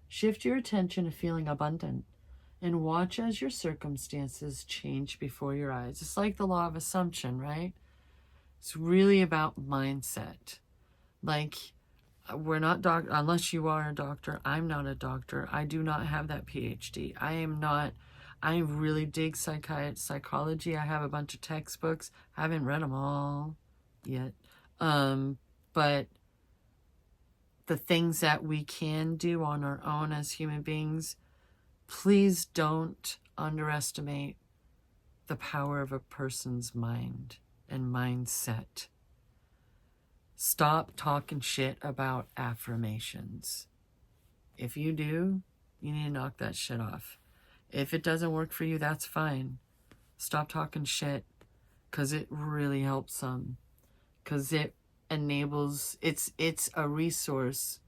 Shift your attention to feeling abundant and watch as your circumstances change before your eyes. It's like the law of assumption, right? It's really about mindset. Like, we're not unless you are a doctor. I'm not a doctor. I do not have that PhD. I really dig psychology. I have a bunch of textbooks. I haven't read them all yet. But the things that we can do on our own as human beings, please don't underestimate the power of a person's mind and mindset. Stop talking shit about affirmations. If you do, you need to knock that shit off. If it doesn't work for you, that's fine. Stop talking shit, because it really helps some. Because it enables, it's a resource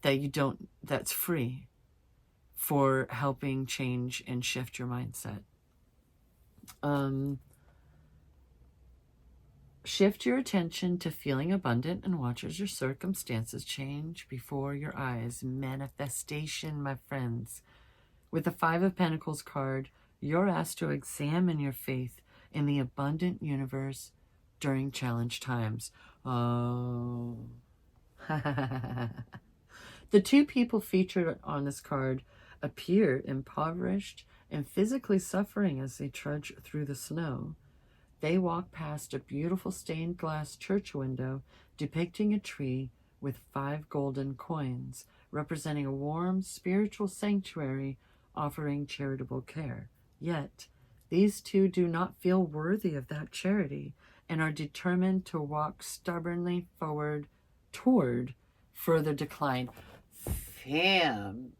that's free for helping change and shift your mindset. Shift your attention to feeling abundant and watch as your circumstances change before your eyes. Manifestation, my friends. With the 5 of Pentacles card, you're asked to examine your faith in the abundant universe during challenge times. Oh. The 2 people featured on this card appear impoverished and physically suffering as they trudge through the snow. They walk past a beautiful stained glass church window depicting a tree with 5 golden coins, representing a warm spiritual sanctuary offering charitable care. Yet, these 2 do not feel worthy of that charity and are determined to walk stubbornly forward toward further decline. Fam.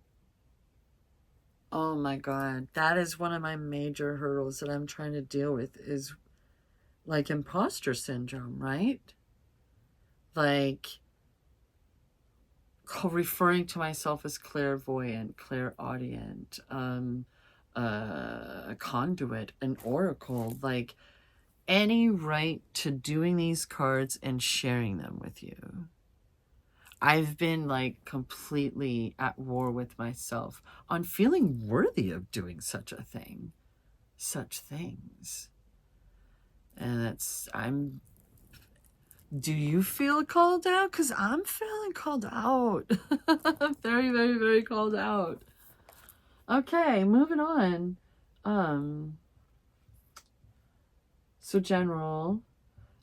Oh my God. That is one of my major hurdles that I'm trying to deal with, is like imposter syndrome, right? Like referring to myself as clairvoyant, clairaudient, a conduit, an oracle, like any right to doing these cards and sharing them with you. I've been like completely at war with myself on feeling worthy of doing such things. And do you feel called out? Because I'm feeling called out. Very, very, very called out. Okay, moving on. So general,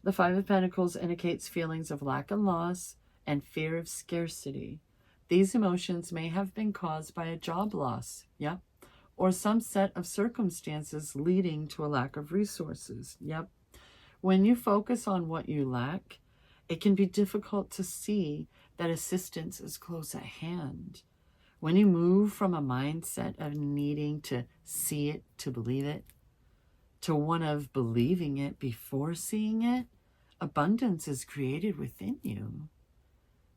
the 5 of Pentacles indicates feelings of lack and loss and fear of scarcity. These emotions may have been caused by a job loss, yep, or some set of circumstances leading to a lack of resources, yep. When you focus on what you lack, it can be difficult to see that assistance is close at hand. When you move from a mindset of needing to see it to believe it, to one of believing it before seeing it, abundance is created within you.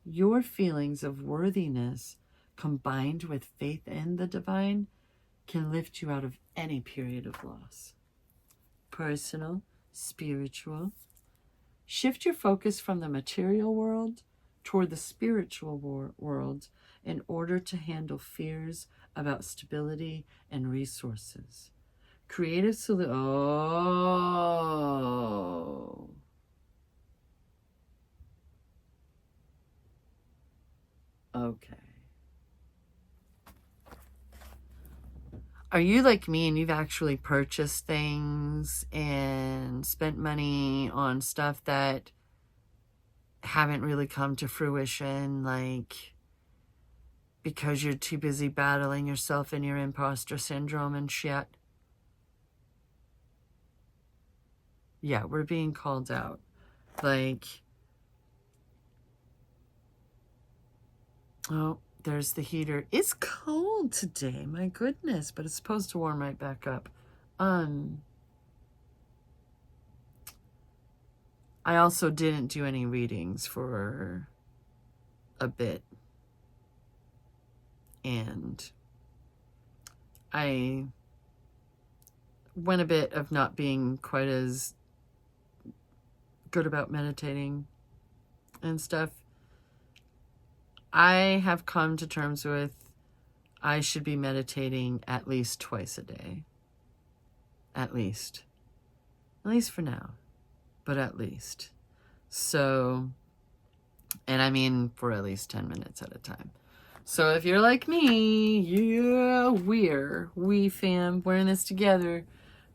Your feelings of worthiness combined with faith in the divine can lift you out of any period of loss. Personal, spiritual. Shift your focus from the material world toward the spiritual world in order to handle fears about stability and resources. Creative solution. Oh. Okay. Are you like me and you've actually purchased things and spent money on stuff that haven't really come to fruition, like because you're too busy battling yourself and your imposter syndrome and shit? Yeah, we're being called out. Like, oh, there's the heater. It's cold today, my goodness, but it's supposed to warm right back up. I also didn't do any readings for a bit. And I went a bit of not being quite as good about meditating and stuff. I have come to terms with I should be meditating at least twice a day. At least. At least for now. But at least. So, and I mean for at least 10 minutes at a time. So if you're like me, yeah, we fam, we're in this together.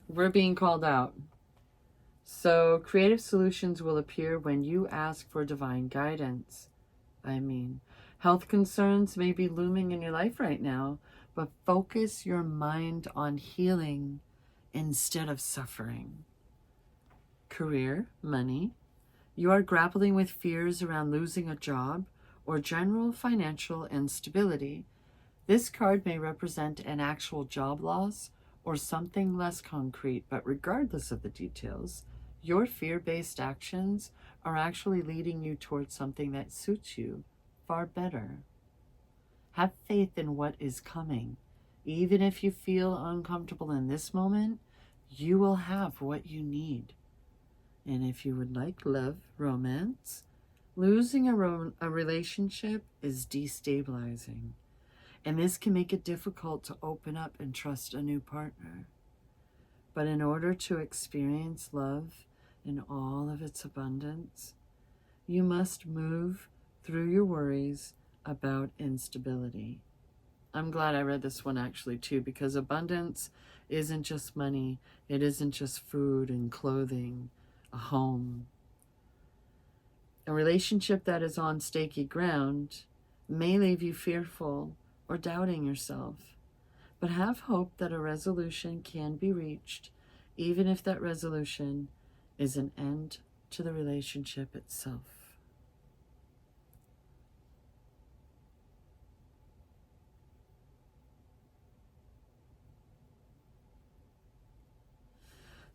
We're being called out. So creative solutions will appear when you ask for divine guidance. I mean, health concerns may be looming in your life right now, but focus your mind on healing instead of suffering. Career, money. You are grappling with fears around losing a job or general financial instability. This card may represent an actual job loss or something less concrete, but regardless of the details, your fear-based actions are actually leading you towards something that suits you far better. Have faith in what is coming. Even if you feel uncomfortable in this moment, you will have what you need. And if you would like love, romance, losing a relationship is destabilizing. And this can make it difficult to open up and trust a new partner. But in order to experience love in all of its abundance, you must move through your worries about instability. I'm glad I read this one actually too, because abundance isn't just money. It isn't just food and clothing, a home. A relationship that is on shaky ground may leave you fearful or doubting yourself, but have hope that a resolution can be reached, even if that resolution is an end to the relationship itself.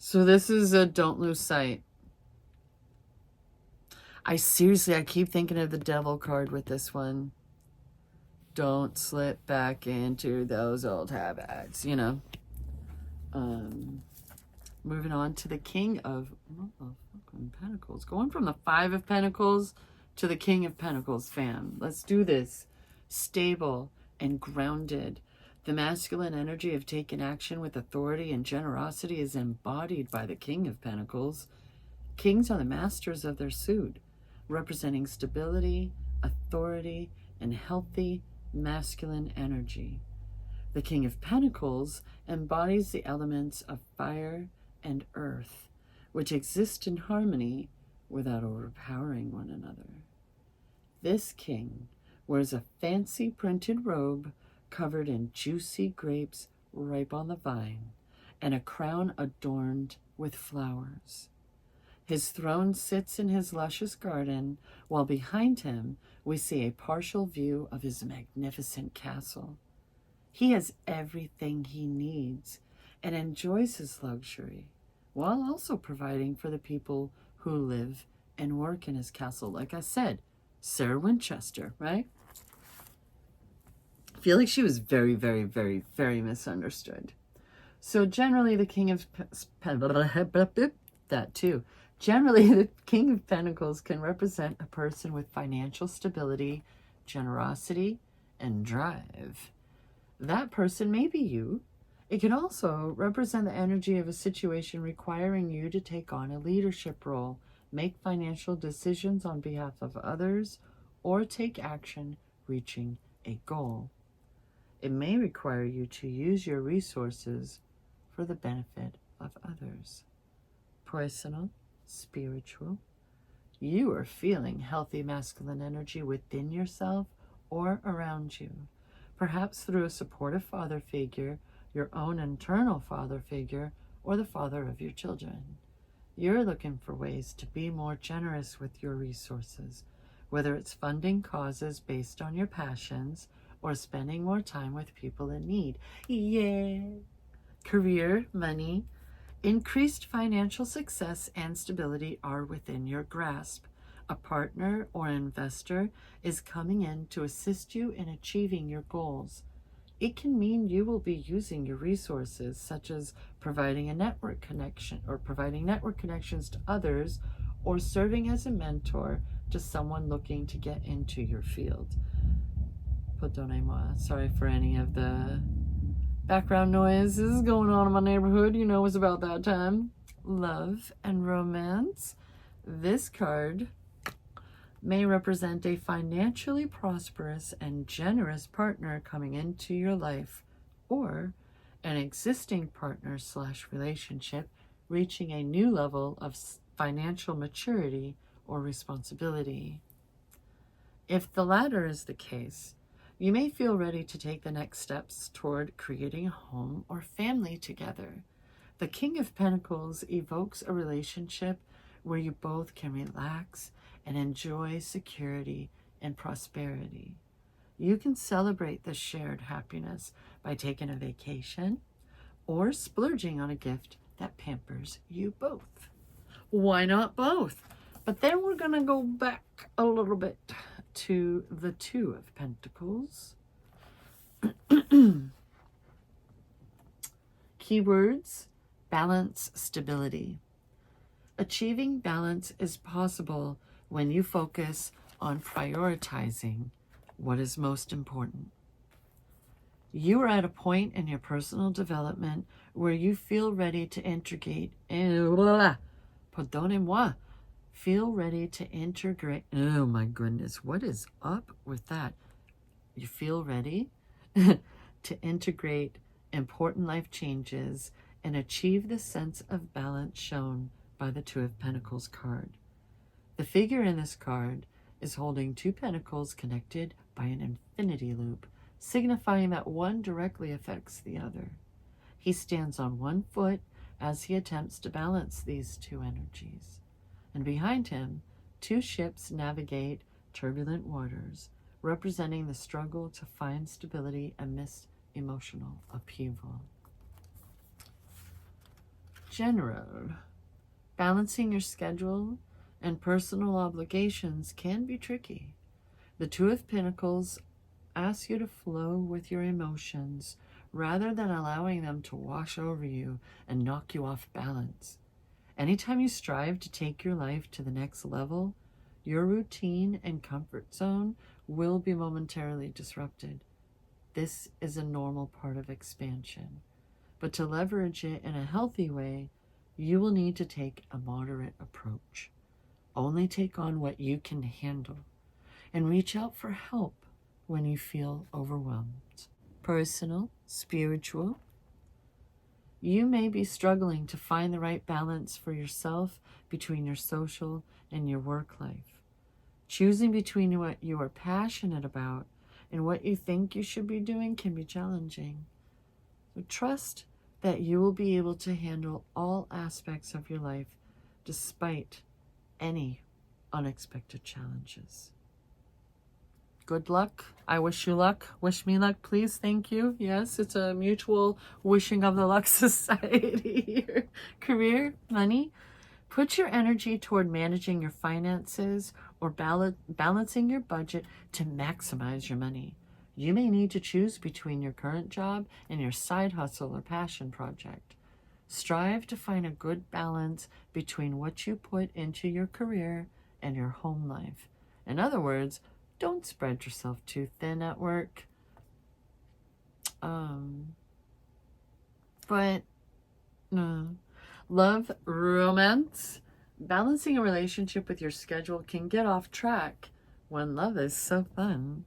So this is a don't lose sight. I keep thinking of the devil card with this one. Don't slip back into those old habits, you know. Moving on to the King of Pentacles. Going from the Five of Pentacles to the King of Pentacles, fam. Let's do this. Stable and grounded. The masculine energy of taking action with authority and generosity is embodied by the King of Pentacles. Kings are the masters of their suit, representing stability, authority, and healthy masculine energy. The King of Pentacles embodies the elements of fire and earth, which exist in harmony without overpowering one another. This king wears a fancy printed robe covered in juicy grapes ripe on the vine, and a crown adorned with flowers. His throne sits in his luscious garden, while behind him we see a partial view of his magnificent castle. He has everything he needs and enjoys his luxury, while also providing for the people who live and work in his castle. Like I said, Sarah Winchester, right? I feel like she was very, very, very, very misunderstood. So generally the King of that too. Generally, the King of Pentacles can represent a person with financial stability, generosity, and drive. That person may be you. It can also represent the energy of a situation requiring you to take on a leadership role, make financial decisions on behalf of others, or take action reaching a goal. It may require you to use your resources for the benefit of others. Personal, spiritual. You are feeling healthy masculine energy within yourself or around you, perhaps through a supportive father figure, your own internal father figure, or the father of your children. You're looking for ways to be more generous with your resources, whether it's funding causes based on your passions or spending more time with people in need. Yeah. Career, money, increased financial success and stability are within your grasp. A partner or investor is coming in to assist you in achieving your goals. It can mean you will be using your resources, such as providing a network connection or providing network connections to others, or serving as a mentor to someone looking to get into your field. Pardonnez-moi. Sorry for any of the background noise. This is going on in my neighborhood. You know, it's about that time. Love and romance. This card may represent a financially prosperous and generous partner coming into your life, or an existing partner / relationship reaching a new level of financial maturity or responsibility. If the latter is the case, you may feel ready to take the next steps toward creating a home or family together. The King of Pentacles evokes a relationship where you both can relax and enjoy security and prosperity. You can celebrate this shared happiness by taking a vacation or splurging on a gift that pampers you both. Why not both? But then we're going to go back a little bit to the Two of Pentacles. Keywords: balance, stability. Achieving balance is possible when you focus on prioritizing what is most important. You are at a point in your personal development where you feel ready to integrate. Pardonnez-moi. Feel ready to integrate. Oh my goodness, what is up with that? You feel ready to integrate important life changes and achieve the sense of balance shown by the Two of Pentacles card. The figure in this card is holding two pentacles connected by an infinity loop, signifying that one directly affects the other. He stands on one foot as he attempts to balance these two energies. And behind him, two ships navigate turbulent waters, representing the struggle to find stability amidst emotional upheaval. General. Balancing your schedule and personal obligations can be tricky. The Two of Pentacles asks you to flow with your emotions rather than allowing them to wash over you and knock you off balance. Anytime you strive to take your life to the next level, your routine and comfort zone will be momentarily disrupted. This is a normal part of expansion. But to leverage it in a healthy way, you will need to take a moderate approach. Only take on what you can handle and reach out for help when you feel overwhelmed. Personal, spiritual. You may be struggling to find the right balance for yourself between your social and your work life. Choosing between what you are passionate about and what you think you should be doing can be challenging. So trust that you will be able to handle all aspects of your life despite any unexpected challenges. Good luck. I wish you luck. Wish me luck, please. Thank you. Yes, it's a mutual wishing of the luck society here. Career, money. Put your energy toward managing your finances or balancing your budget to maximize your money. You may need to choose between your current job and your side hustle or passion project. Strive to find a good balance between what you put into your career and your home life. In other words, don't spread yourself too thin at work. Love, romance. Balancing a relationship with your schedule can get off track when love is so fun.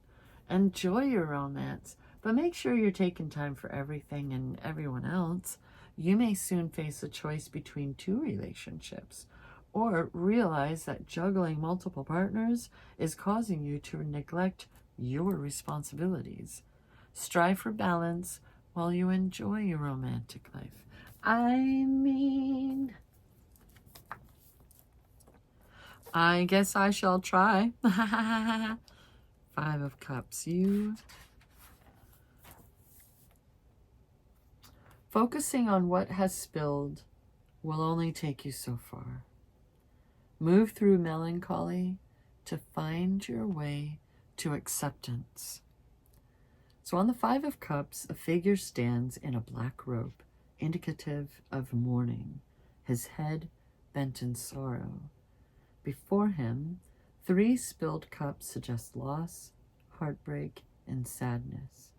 Enjoy your romance, but make sure you're taking time for everything and everyone else. You may soon face a choice between two relationships, or realize that juggling multiple partners is causing you to neglect your responsibilities. Strive for balance while you enjoy your romantic life. I guess I shall try. 5 of Cups. You. Focusing on what has spilled will only take you so far. Move through melancholy to find your way to acceptance. So on the 5 of Cups, a figure stands in a black robe, indicative of mourning, his head bent in sorrow. Before him, 3 spilled cups suggest loss, heartbreak, and sadness.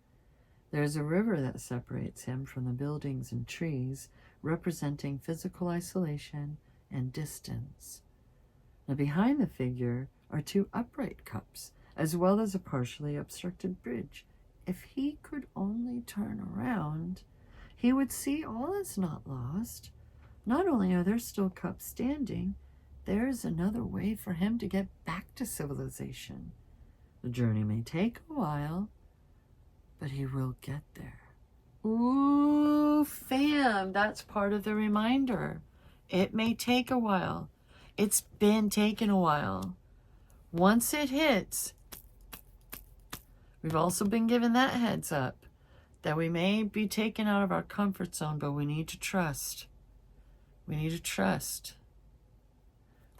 There is a river that separates him from the buildings and trees, representing physical isolation and distance. Now behind the figure are 2 upright cups, as well as a partially obstructed bridge. If he could only turn around, he would see all is not lost. Not only are there still cups standing, there is another way for him to get back to civilization. The journey may take a while, but he will get there. Ooh, fam, that's part of the reminder. It may take a while. It's been taking a while. Once it hits, we've also been given that heads up that we may be taken out of our comfort zone, but we need to trust. We need to trust.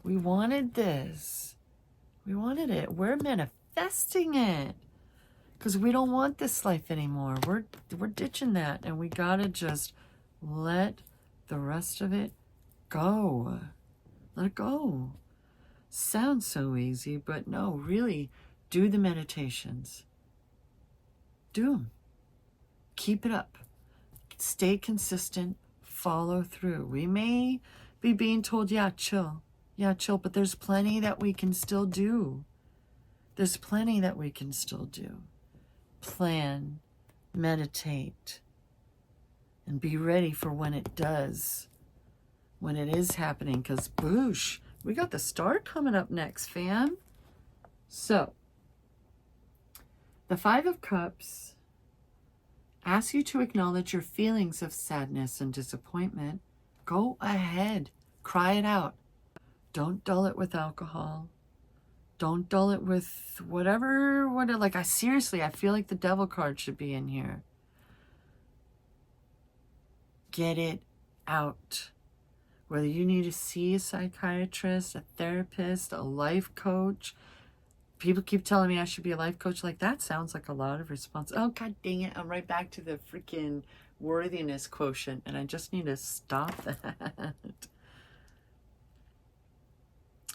We wanted this. We wanted it. We're manifesting it. Because we don't want this life anymore. We're ditching that. And we got to just let the rest of it go. Let it go. Sounds so easy, but no, really, do the meditations. Do them. Keep it up. Stay consistent. Follow through. We may be being told, yeah, chill. Yeah, chill. But there's plenty that we can still do. There's plenty that we can still do. Plan, meditate, and be ready for when it does. When it is happening. Because, boosh, we got the star coming up next, fam. So, the 5 of Cups asks you to acknowledge your feelings of sadness and disappointment. Go ahead. Cry it out. Don't dull it with alcohol. Don't dull it with whatever, like, I feel like the devil card should be in here. Get it out. Whether you need to see a psychiatrist, a therapist, a life coach. People keep telling me I should be a life coach. Like, that sounds like a lot of responsibility. Oh, God dang it. I'm right back to the freaking worthiness quotient, and I just need to stop that.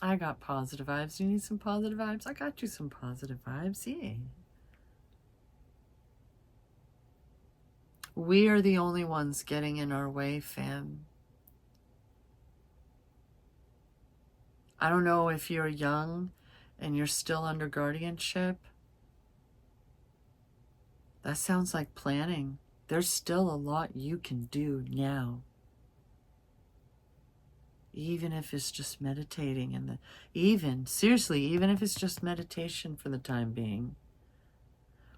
I got positive vibes. You need some positive vibes? I got you some positive vibes. Yeah. We are the only ones getting in our way, fam. I don't know if you're young and you're still under guardianship. That sounds like planning. There's still a lot you can do now. even if it's just meditating, and even if it's just meditation for the time being.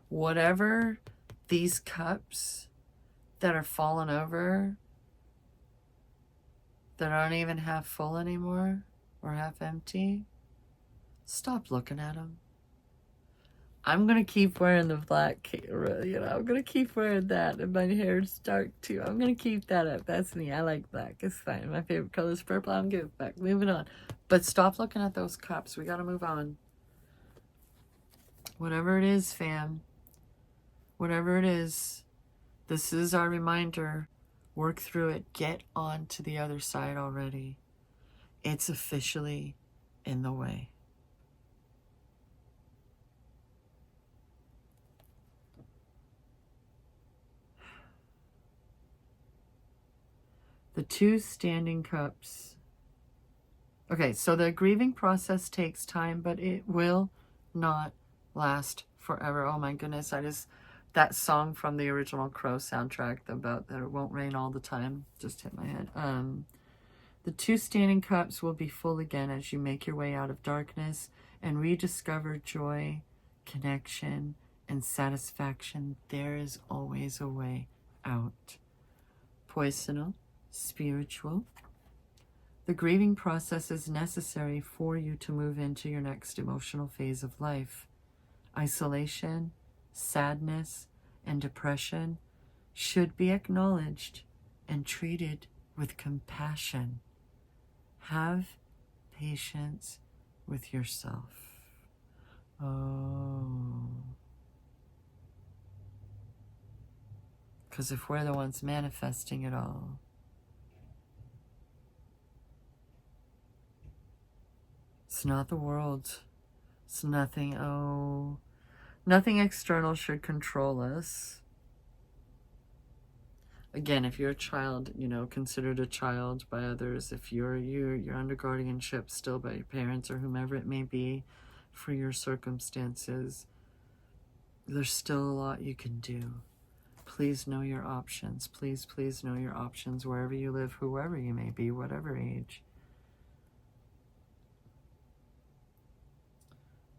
Whatever these cups that are falling over, that aren't even half full anymore or half empty, stop looking at them. I'm going to keep wearing the black, I'm going to keep wearing that, and my hair's dark too. I'm going to keep that up. That's me. I like black. It's fine. My favorite color is purple. I'm good with black. Moving on. But stop looking at those cups. We got to move on. Whatever it is, fam. Whatever it is, this is our reminder. Work through it. Get on to the other side already. It's officially in the way. The 2 standing cups. Okay, so the grieving process takes time, but it will not last forever. Oh my goodness, that song from the original Crow soundtrack about that it won't rain all the time just hit my head. The 2 standing cups will be full again as you make your way out of darkness and rediscover joy, connection, and satisfaction. There is always a way out. Poisonal, spiritual. The grieving process is necessary for you to move into your next emotional phase of life. Isolation, sadness, and depression should be acknowledged and treated with compassion. Have patience with yourself. Oh. Because if we're the ones manifesting it all, it's not the world. It's nothing. Oh, nothing external should control us. Again, if you're a child, considered a child by others. If you're under guardianship still by your parents or whomever it may be for your circumstances, there's still a lot you can do. Please know your options. Please know your options wherever you live, whoever you may be, whatever age.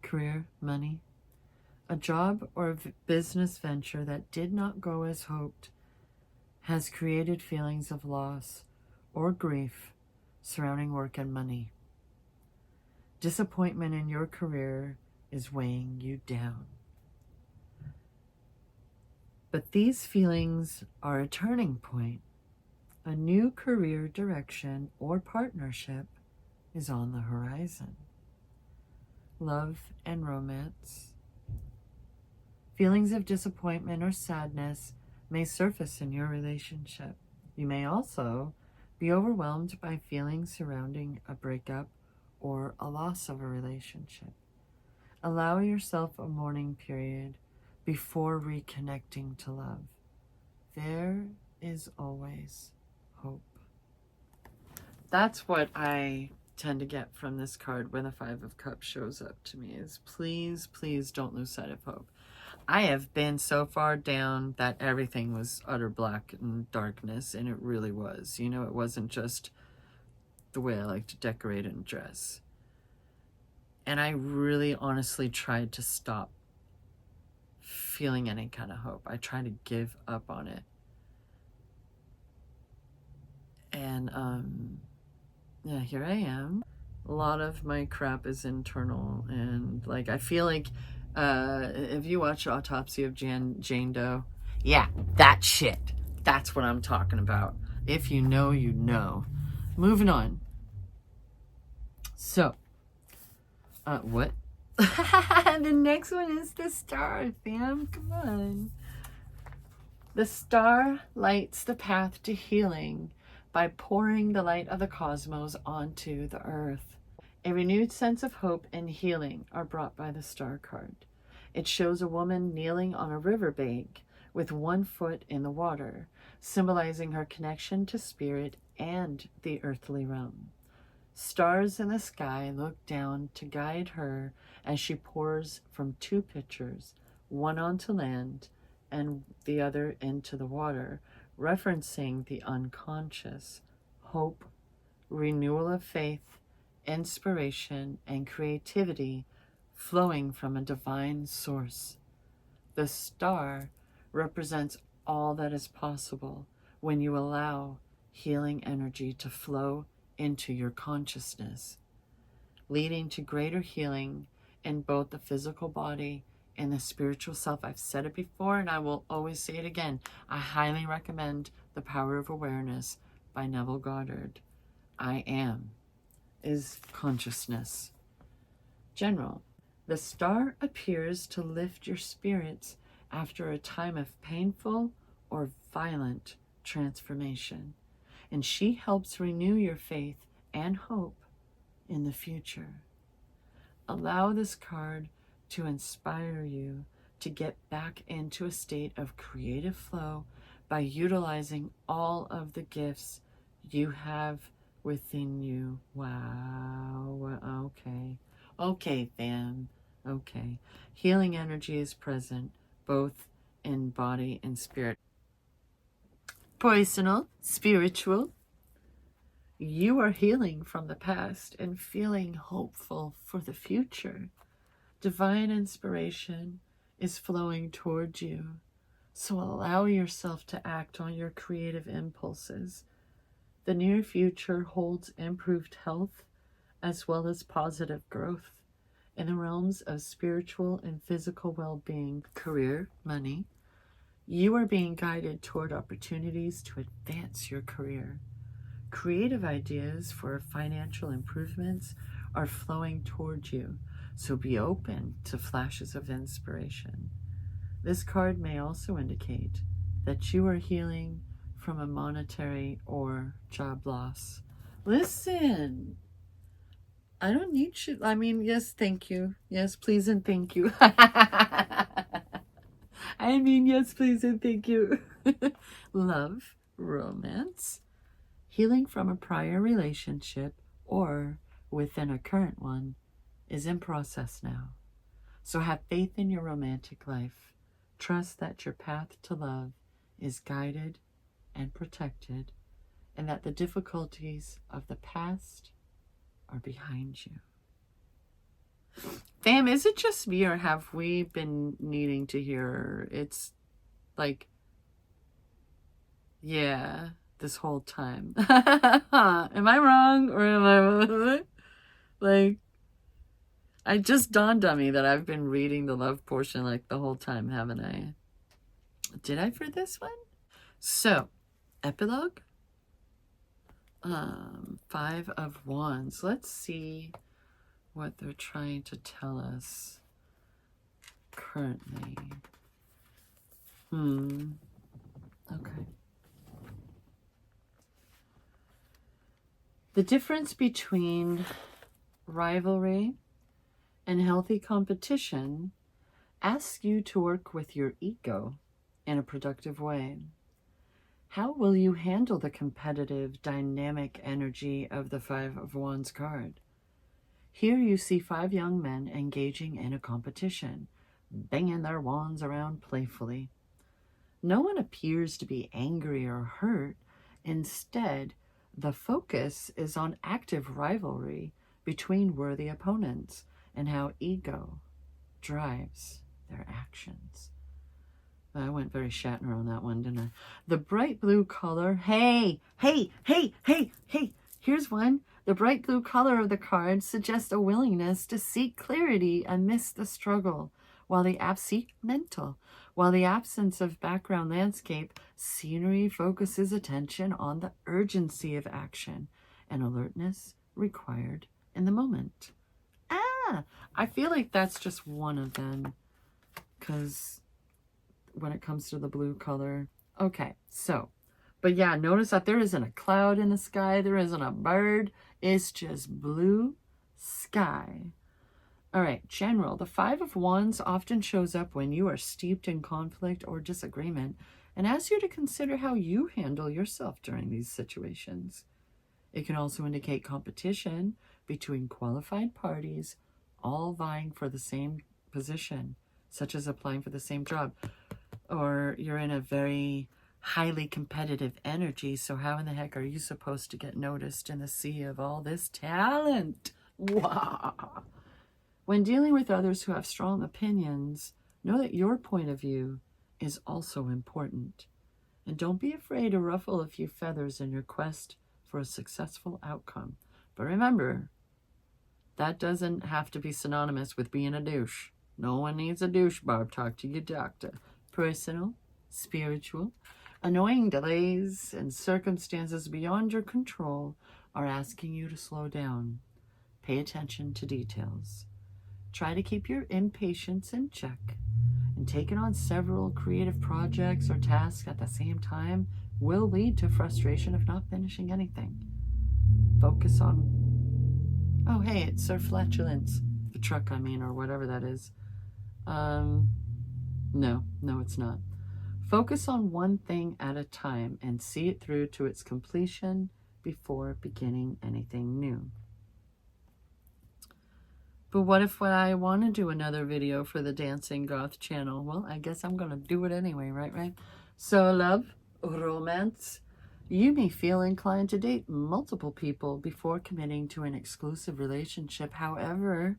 Career, money. A job or a business venture that did not go as hoped has created feelings of loss or grief surrounding work and money. Disappointment in your career is weighing you down. But these feelings are a turning point. A new career direction or partnership is on the horizon. Love and romance. Feelings of disappointment or sadness may surface in your relationship. You may also be overwhelmed by feelings surrounding a breakup or a loss of a relationship. Allow yourself a mourning period before reconnecting to love. There is always hope. That's what I tend to get from this card when the 5 of Cups shows up to me, is please don't lose sight of hope. I have been so far down that everything was utter black and darkness, and it really was. It wasn't just the way I like to decorate and dress. And I really honestly tried to stop feeling any kind of hope. I tried to give up on it. And yeah, here I am. A lot of my crap is internal, and I feel like if you watch Autopsy of Jane Doe, yeah, that shit. That's what I'm talking about. If you know, you know. Moving on. So, what? The next one is the star, fam. Come on. The star lights the path to healing by pouring the light of the cosmos onto the earth. A renewed sense of hope and healing are brought by the star card. It shows a woman kneeling on a riverbank with one foot in the water, symbolizing her connection to spirit and the earthly realm. Stars in the sky look down to guide her as she pours from 2 pitchers, one onto land and the other into the water, referencing the unconscious, hope, renewal of faith, inspiration, and creativity flowing from a divine source. The star represents all that is possible when you allow healing energy to flow into your consciousness, leading to greater healing in both the physical body and the spiritual self. I've said it before and I will always say it again. I highly recommend The Power of Awareness by Neville Goddard. I am is consciousness. General, the star appears to lift your spirits after a time of painful or violent transformation, and she helps renew your faith and hope in the future. Allow this card to inspire you to get back into a state of creative flow by utilizing all of the gifts you have within you. Wow. Okay. Okay, fam. Okay. Healing energy is present both in body and spirit. Personal, spiritual. You are healing from the past and feeling hopeful for the future. Divine inspiration is flowing towards you. So allow yourself to act on your creative impulses. The near future holds improved health as well as positive growth in the realms of spiritual and physical well-being, career, money. You are being guided toward opportunities to advance your career. Creative ideas for financial improvements are flowing towards you, so be open to flashes of inspiration. This card may also indicate that you are healing from a monetary or job loss. Listen, I don't need shit. I mean, yes, thank you. Yes, please and thank you. I mean, yes, please and thank you. Love, romance, healing from a prior relationship or within a current one is in process now. So have faith in your romantic life. Trust that your path to love is guided and protected, and that the difficulties of the past are behind you. Fam, is it just me or have we been needing to hear it's like, yeah, this whole time? Am I wrong or am I like, I just dawned on me that I've been reading the love portion like the whole time, haven't I? Did I for this one? So, epilogue. 5 of Wands. Let's see what they're trying to tell us currently. Okay. The difference between rivalry and healthy competition asks you to work with your ego in a productive way. How will you handle the competitive, dynamic energy of the 5 of Wands card? Here you see 5 young men engaging in a competition, banging their wands around playfully. No one appears to be angry or hurt. Instead, the focus is on active rivalry between worthy opponents and how ego drives their actions. I went very Shatner on that one, didn't I? The bright blue color. Hey, here's one. The bright blue color of the card suggests a willingness to seek clarity amidst the struggle, while the absence of background landscape, scenery focuses attention on the urgency of action and alertness required in the moment. I feel like that's just one of them, because when it comes to the blue color. Okay, so, but yeah, notice that there isn't a cloud in the sky. There isn't a bird. It's just blue sky. All right, general. The 5 of Wands often shows up when you are steeped in conflict or disagreement and asks you to consider how you handle yourself during these situations. It can also indicate competition between qualified parties, all vying for the same position, such as applying for the same job. Or you're in a very highly competitive energy. So how in the heck are you supposed to get noticed in the sea of all this talent? Wow. When dealing with others who have strong opinions, know that your point of view is also important. And don't be afraid to ruffle a few feathers in your quest for a successful outcome. But remember, that doesn't have to be synonymous with being a douche. No one needs a douche, Barb. Talk to your doctor. Personal, spiritual, annoying delays and circumstances beyond your control are asking you to slow down. Pay attention to details. Try to keep your impatience in check. And taking on several creative projects or tasks at the same time will lead to frustration if not finishing anything. Focus on, oh hey, it's Sir Flatulence, the truck I mean, or whatever that is. No, it's not. Focus on one thing at a time and see it through to its completion before beginning anything new. But what if I want to do another video for the Dancing Goth channel? Well, I guess I'm going to do it anyway, right? So love, romance. You may feel inclined to date multiple people before committing to an exclusive relationship. However,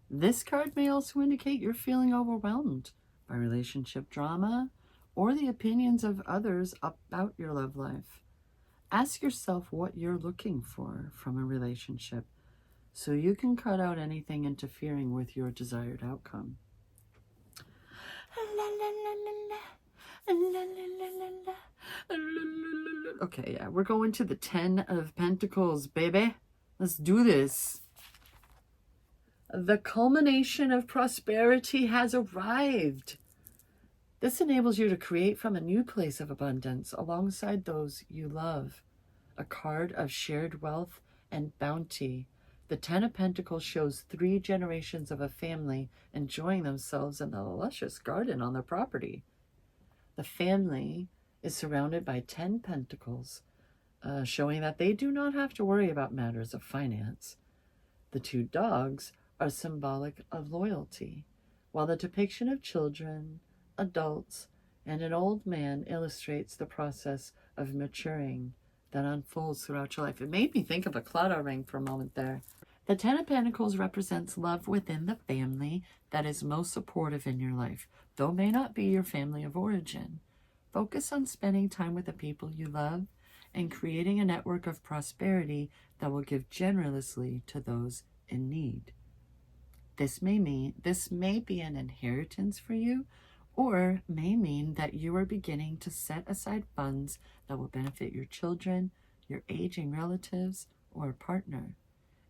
this card may also indicate you're feeling overwhelmed by relationship drama or the opinions of others about your love life. Ask yourself what you're looking for from a relationship, so you can cut out anything interfering with your desired outcome. Okay, yeah, we're going to the 10 of Pentacles, baby. Let's do this. The culmination of prosperity has arrived. This enables you to create from a new place of abundance alongside those you love. A card of shared wealth and bounty. The 10 of Pentacles shows 3 generations of a family enjoying themselves in the luscious garden on their property. The family is surrounded by 10 pentacles, showing that they do not have to worry about matters of finance. The 2 dogs are symbolic of loyalty, while the depiction of children, adults, and an old man illustrates the process of maturing that unfolds throughout your life. It made me think of a Claddagh ring for a moment there. The 10 of Pentacles represents love within the family that is most supportive in your life, though may not be your family of origin. Focus on spending time with the people you love and creating a network of prosperity that will give generously to those in need. This may be an inheritance for you, or may mean that you are beginning to set aside funds that will benefit your children, your aging relatives, or partner.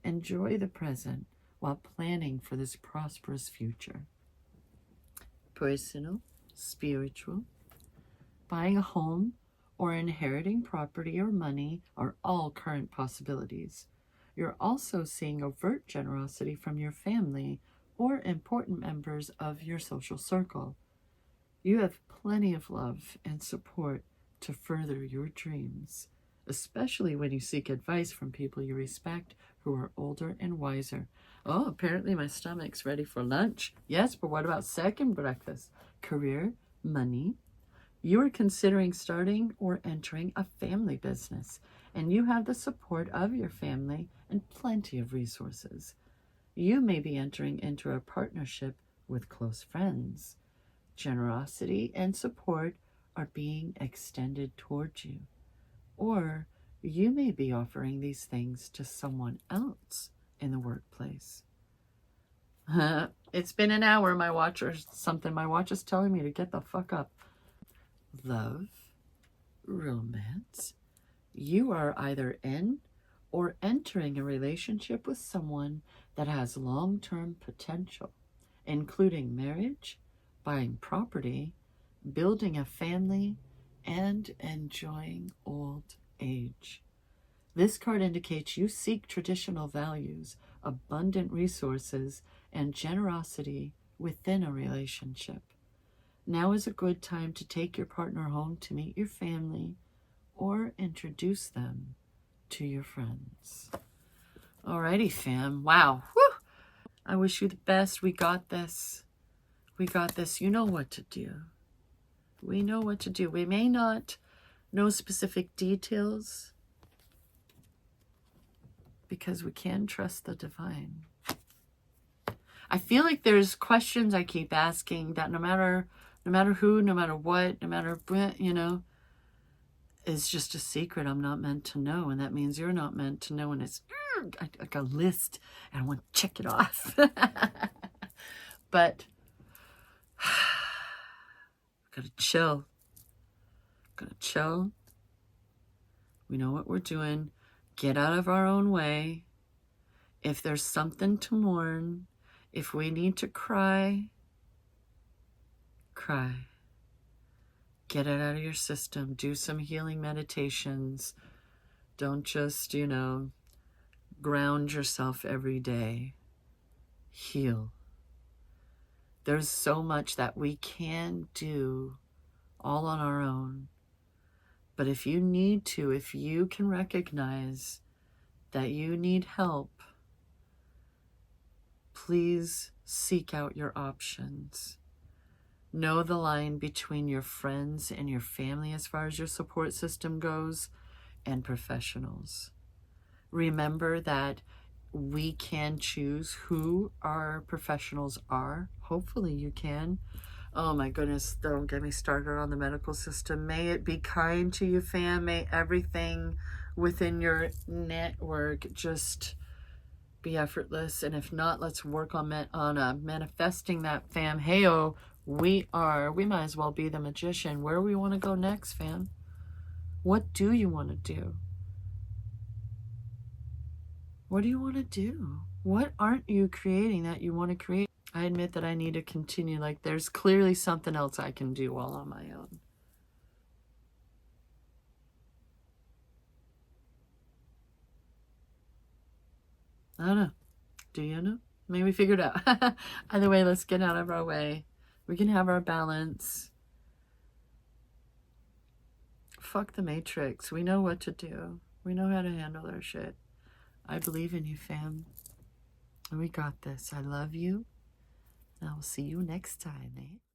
Enjoy the present while planning for this prosperous future. Personal, spiritual, buying a home or inheriting property or money are all current possibilities. You're also seeing overt generosity from your family or important members of your social circle. You have plenty of love and support to further your dreams, especially when you seek advice from people you respect who are older and wiser. Oh, apparently my stomach's ready for lunch. Yes, but what about second breakfast? Career, money. You are considering starting or entering a family business, and you have the support of your family and plenty of resources. You may be entering into a partnership with close friends. Generosity and support are being extended towards you. Or you may be offering these things to someone else in the workplace. It's been an hour, my watch is telling me to get the fuck up. Love, romance. You are either in or entering a relationship with someone that has long-term potential, including marriage, buying property, building a family, and enjoying old age. This card indicates you seek traditional values, abundant resources, and generosity within a relationship. Now is a good time to take your partner home to meet your family or introduce them to your friends. Alrighty, fam. Wow. Whew. I wish you the best. We got this. We got this. You know what to do. We know what to do. We may not know specific details because we can trust the divine. I feel like there's questions I keep asking that no matter who, no matter what, no matter what, you know, it's just a secret I'm not meant to know. And that means you're not meant to know. And it's like a list and I want to check it off. But gotta chill. Gotta chill. We know what we're doing. Get out of our own way. If there's something to mourn, if we need to cry, cry. Get it out of your system. Do some healing meditations. Don't just, you know, ground yourself every day. Heal. There's so much that we can do all on our own. But if you need to, if you can recognize that you need help, please seek out your options. Know the line between your friends and your family as far as your support system goes, and professionals. Remember that we can choose who our professionals are. Hopefully you can. Oh my goodness, don't get me started on the medical system. May it be kind to you, fam. May everything within your network just be effortless. And if not, let's work on manifesting that, fam. Heyo, we might as well be the magician. Where do we want to go next, fam? What do you want to do? What do you want to do? What aren't you creating that you want to create? I admit that I need to continue. Like, there's clearly something else I can do while on my own. I don't know. Do you know? Maybe figure it out. Either way, let's get out of our way. We can have our balance. Fuck the Matrix. We know what to do. We know how to handle our shit. I believe in you, fam. We got this. I love you. And I will see you next time, eh?